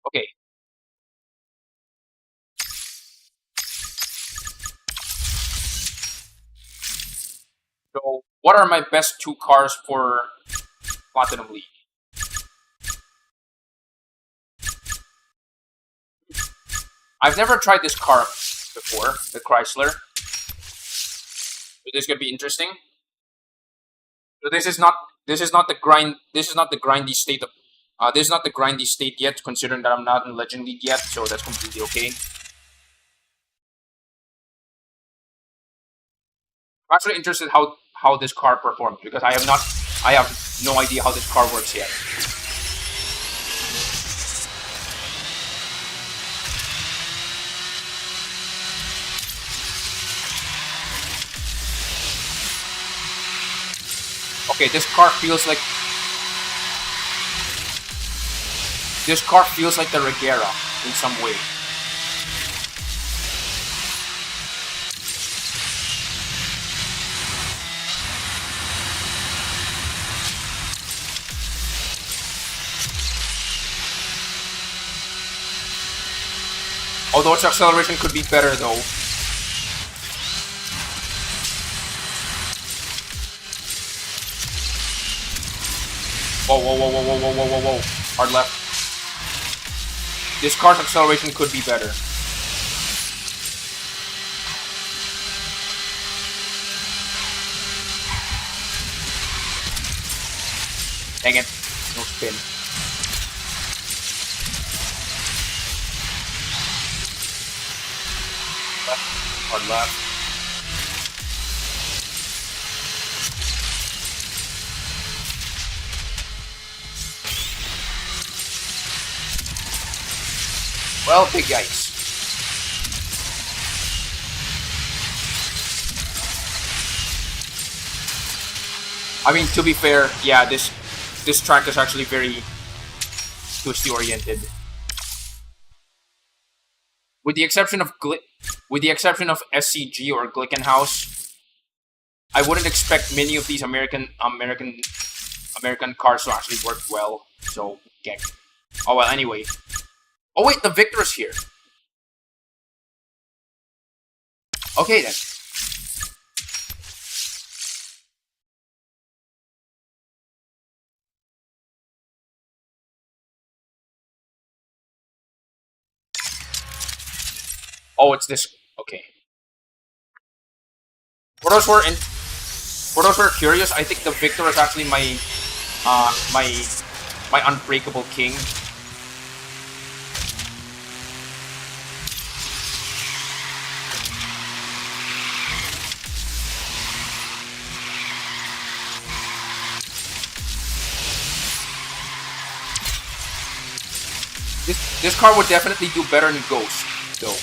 Okay. So what are my best two cars for Platinum League? I've never tried this car before, the Chrysler. So this could be interesting. So this is not the grindy state of this is not the grindy state yet, considering that I'm not in Legend League yet, so that's completely okay. I'm actually interested how this car performs because I have no idea how this car works yet. Okay, this car feels like the Regera in some way. Although its acceleration could be better though. Whoa, whoa, whoa, whoa, whoa, whoa, whoa, whoa, whoa. Hard left. This car's acceleration could be better. Dang it. No spin. Left. Hard left. Well, big yikes. I mean, to be fair, yeah, this track is actually very twisty oriented. With the exception of SCG or Glickenhaus, I wouldn't expect many of these American cars to actually work well. So, okay. Oh well. Anyway. Oh wait, the Victor's here. Okay then. Oh, it's this. Okay. For those who are curious, I think the Victor is actually my Unbreakable king. This car would definitely do better than Ghost, though.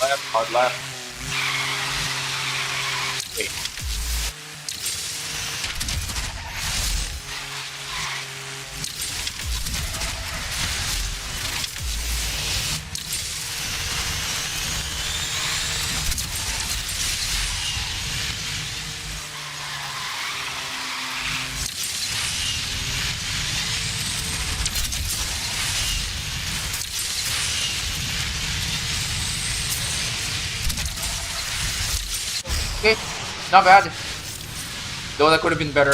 Left, hard left. Wait. Okay, not bad. Though that could have been better.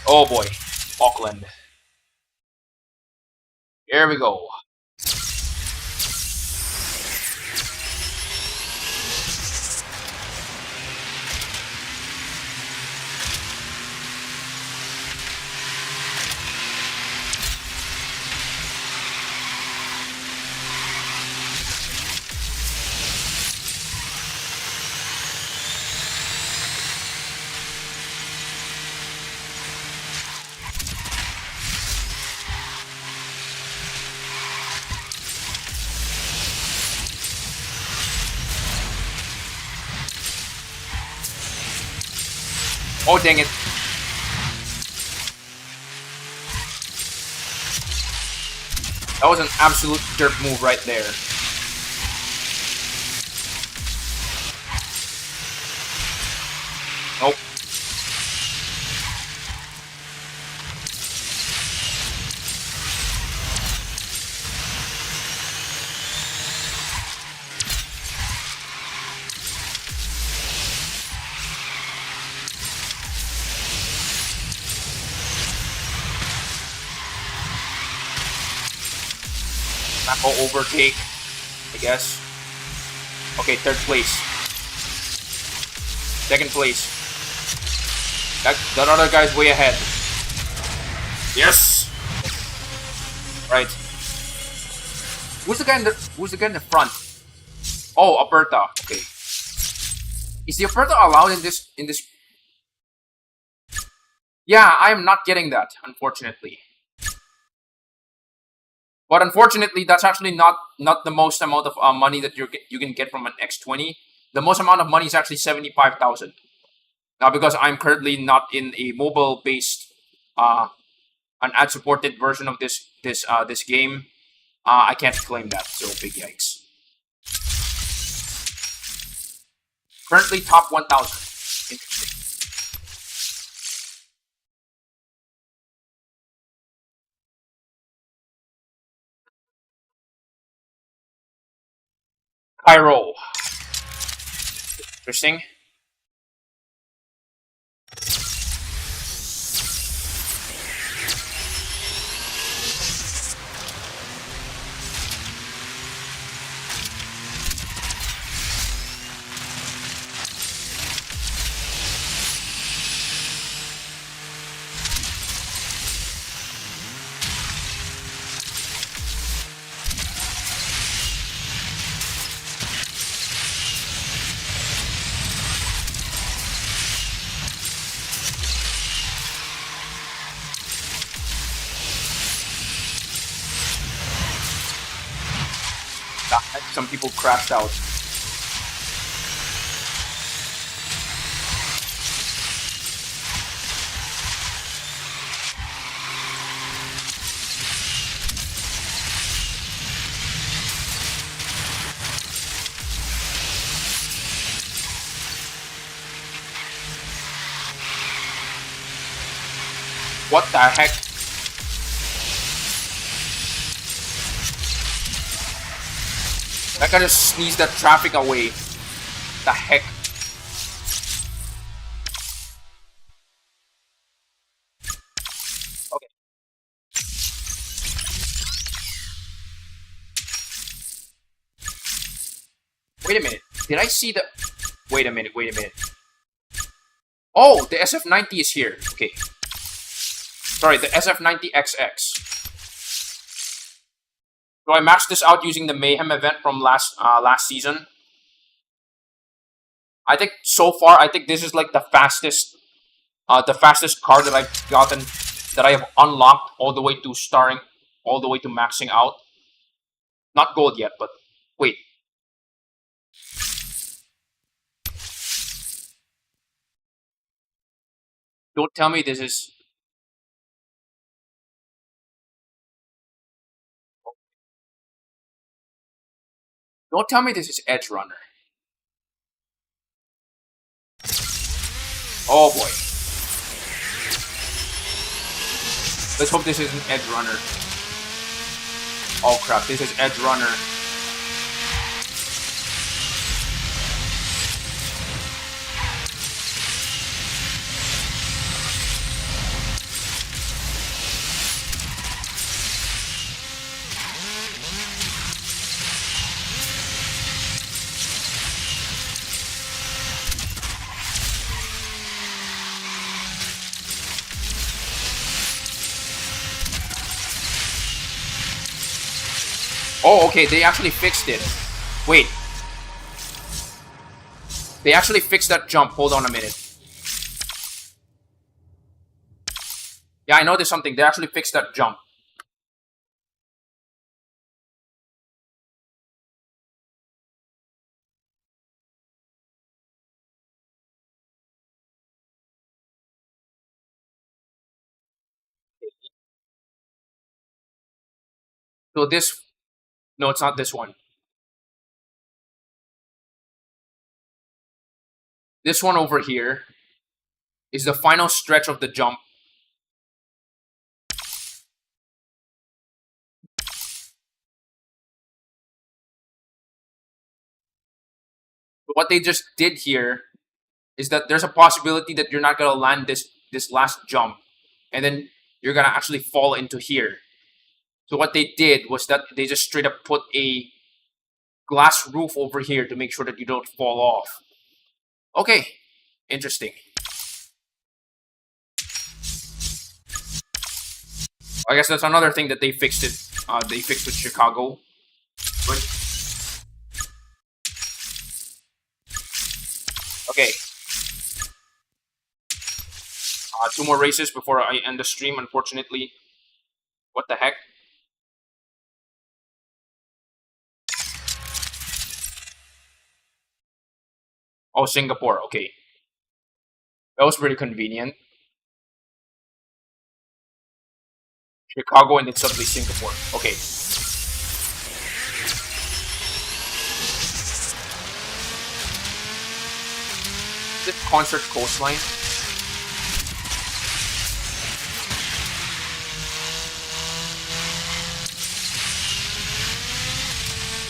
Oh boy, Auckland. Here we go. Oh dang it. That was an absolute jerk move right there. Nope. Macro overtake, I guess. Okay, third place. Second place. That other guy's way ahead. Yes! Right. Who's the guy in the front? Oh, Alberta. Okay. Is the Alberta allowed in this Yeah, I am not getting that, unfortunately. But unfortunately, that's actually not the most amount of money that you can get from an X20. The most amount of money is actually 75,000. Now, because I'm currently not in a mobile-based, an ad-supported version of this game, I can't claim that. So big yikes. Currently top 1,000. Interesting. Cairo. Interesting. Some people crashed out. What the heck? I gotta sneeze that traffic away. The heck? Okay. Wait a minute. Did I see the... Wait a minute, wait a minute. Oh, the SF90 is here. Okay. Sorry, the SF90XX. So I maxed this out using the Mayhem event from last season. I think so far, I think this is like the fastest car that I've gotten, that I have unlocked all the way to starring, all the way to maxing out. Not gold yet, but wait. Don't tell me this is... Don't tell me this is Edge Runner. Oh boy. Let's hope this isn't Edge Runner. Oh crap, this is Edge Runner. Oh, okay, they actually fixed it. Wait. They actually fixed that jump. Hold on a minute. Yeah, I noticed something. They actually fixed that jump. So this... No, it's not this one. This one over here is the final stretch of the jump. What they just did here is that there's a possibility that you're not going to land this last jump. And then you're going to actually fall into here. So what they did was that they just straight up put a glass roof over here to make sure that you don't fall off. Okay, interesting. I guess that's another thing that they fixed it. They fixed with Chicago. But okay. 2 more races before I end the stream, unfortunately. What the heck? Oh, Singapore. Okay. That was pretty convenient. Chicago and then suddenly Singapore. Okay. This concert coastline.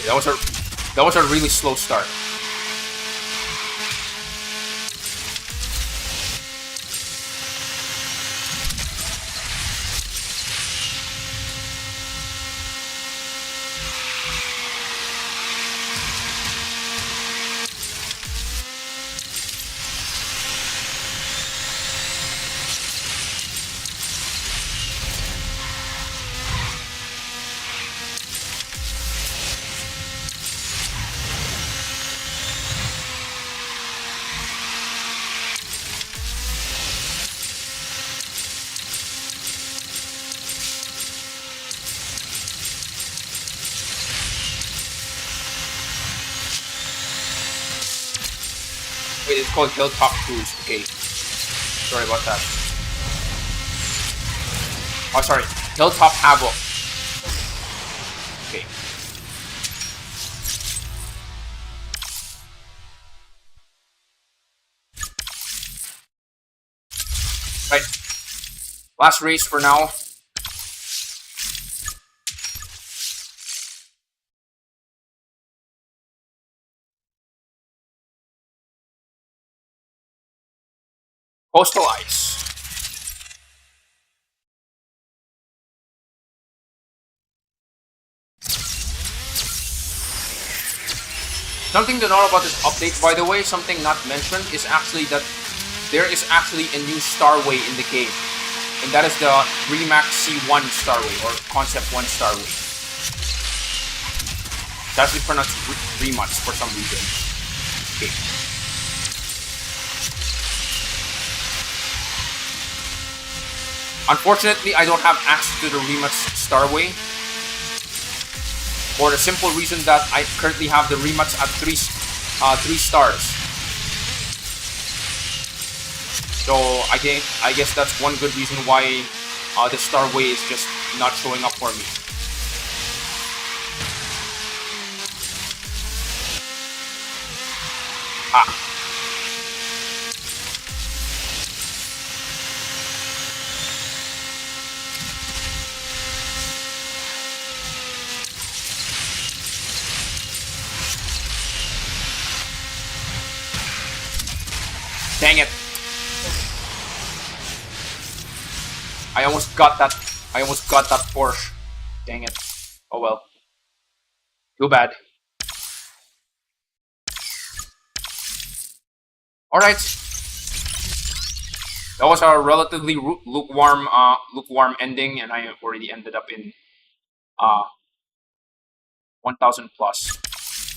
That was a really slow start. Wait, it's called Hilltop Cruise. Okay. Sorry about that. Oh, sorry. Hilltop Havoc. Okay. Right. Last race for now. Coastal Ice. Something to know about this update, by the way, something not mentioned, is actually that there is actually a new Starway in the game. And that is the Remax C1 Starway, or Concept 1 Starway. It's actually pronounced Remax for some reason. Okay. Unfortunately, I don't have access to the Remax Starway. For the simple reason that I currently have the Remax at 3 stars. So I guess that's one good reason why the Starway is just not showing up for me. Ah. Dang it. I almost got that. I almost got that Porsche. Dang it. Oh well. Too bad. Alright. That was a relatively lukewarm ending, and I already ended up in 1,000 plus,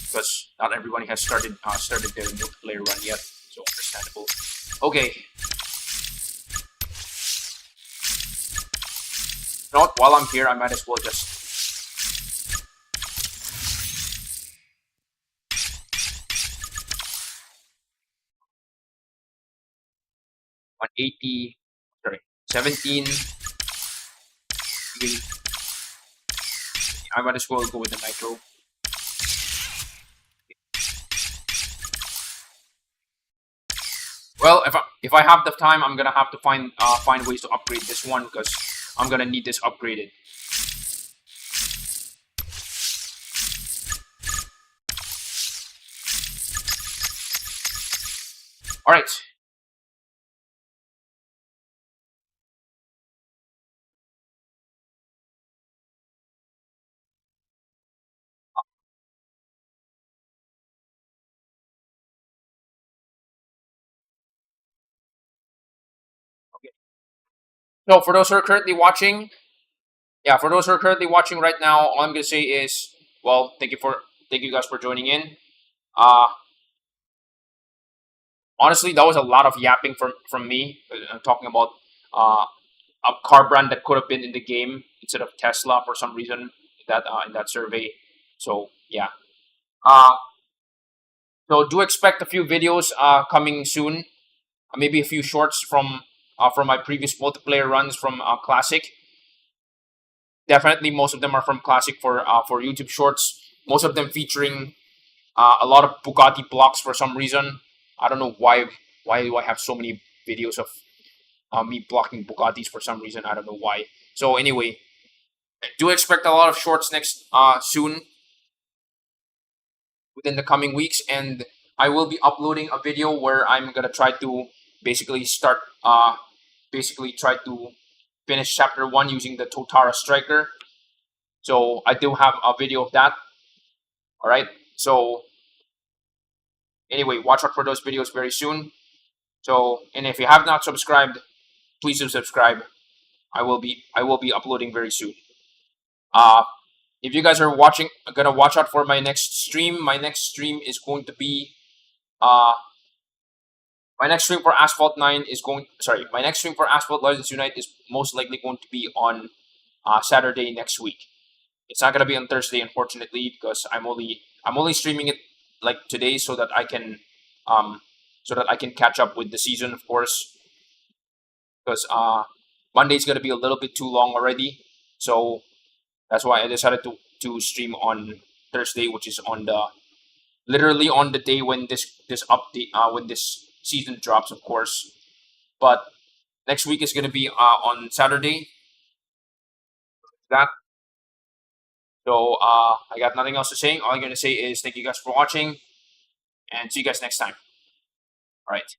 because not everybody has started their multiplayer run yet, so understandable. Okay. You know what? While I'm here, I might as well just 180, sorry, 17. I might as well go with the nitro. Well, if I have the time, I'm gonna have to find ways to upgrade this one, because I'm gonna need this upgraded. All right. Okay. So for those who are currently watching, yeah, for those who are currently watching right now, all I'm gonna say is, well, thank you guys for joining in. Uh, Honestly, that was a lot of yapping from me. I'm talking about uh, a car brand that could have been in the game instead of Tesla for some reason in that survey. So yeah. Uh, so do expect a few videos coming soon. Maybe a few shorts from my previous multiplayer runs from Classic. Definitely, most of them are from Classic for YouTube Shorts. Most of them featuring a lot of Bugatti blocks for some reason. I don't know why. Why do I have so many videos of me blocking Bugattis for some reason? I don't know why. So anyway, do expect a lot of shorts next soon within the coming weeks, and I will be uploading a video where I'm gonna try to basically start basically try to finish chapter 1 using the Totara Striker. So I do have a video of that. All right. So anyway, watch out for those videos very soon. So, and if you have not subscribed, please do subscribe. I will be uploading very soon. Uh if you guys are gonna watch out for my next stream. My next stream is going to be uh my next stream for Asphalt 9 is going sorry, my next stream for Asphalt Legends Unite is most likely going to be on Saturday next week. It's not gonna be on Thursday, unfortunately, because I'm only streaming it like today um so that I can catch up with the season, of course, because Monday's gonna be a little bit too long already. So that's why I decided to stream on Thursday, which is on the literally on the day when this update when this season drops, of course. But next week is gonna be on Saturday. That so I got nothing else to say. All I'm gonna say is thank you guys for watching, and see you guys next time. All right.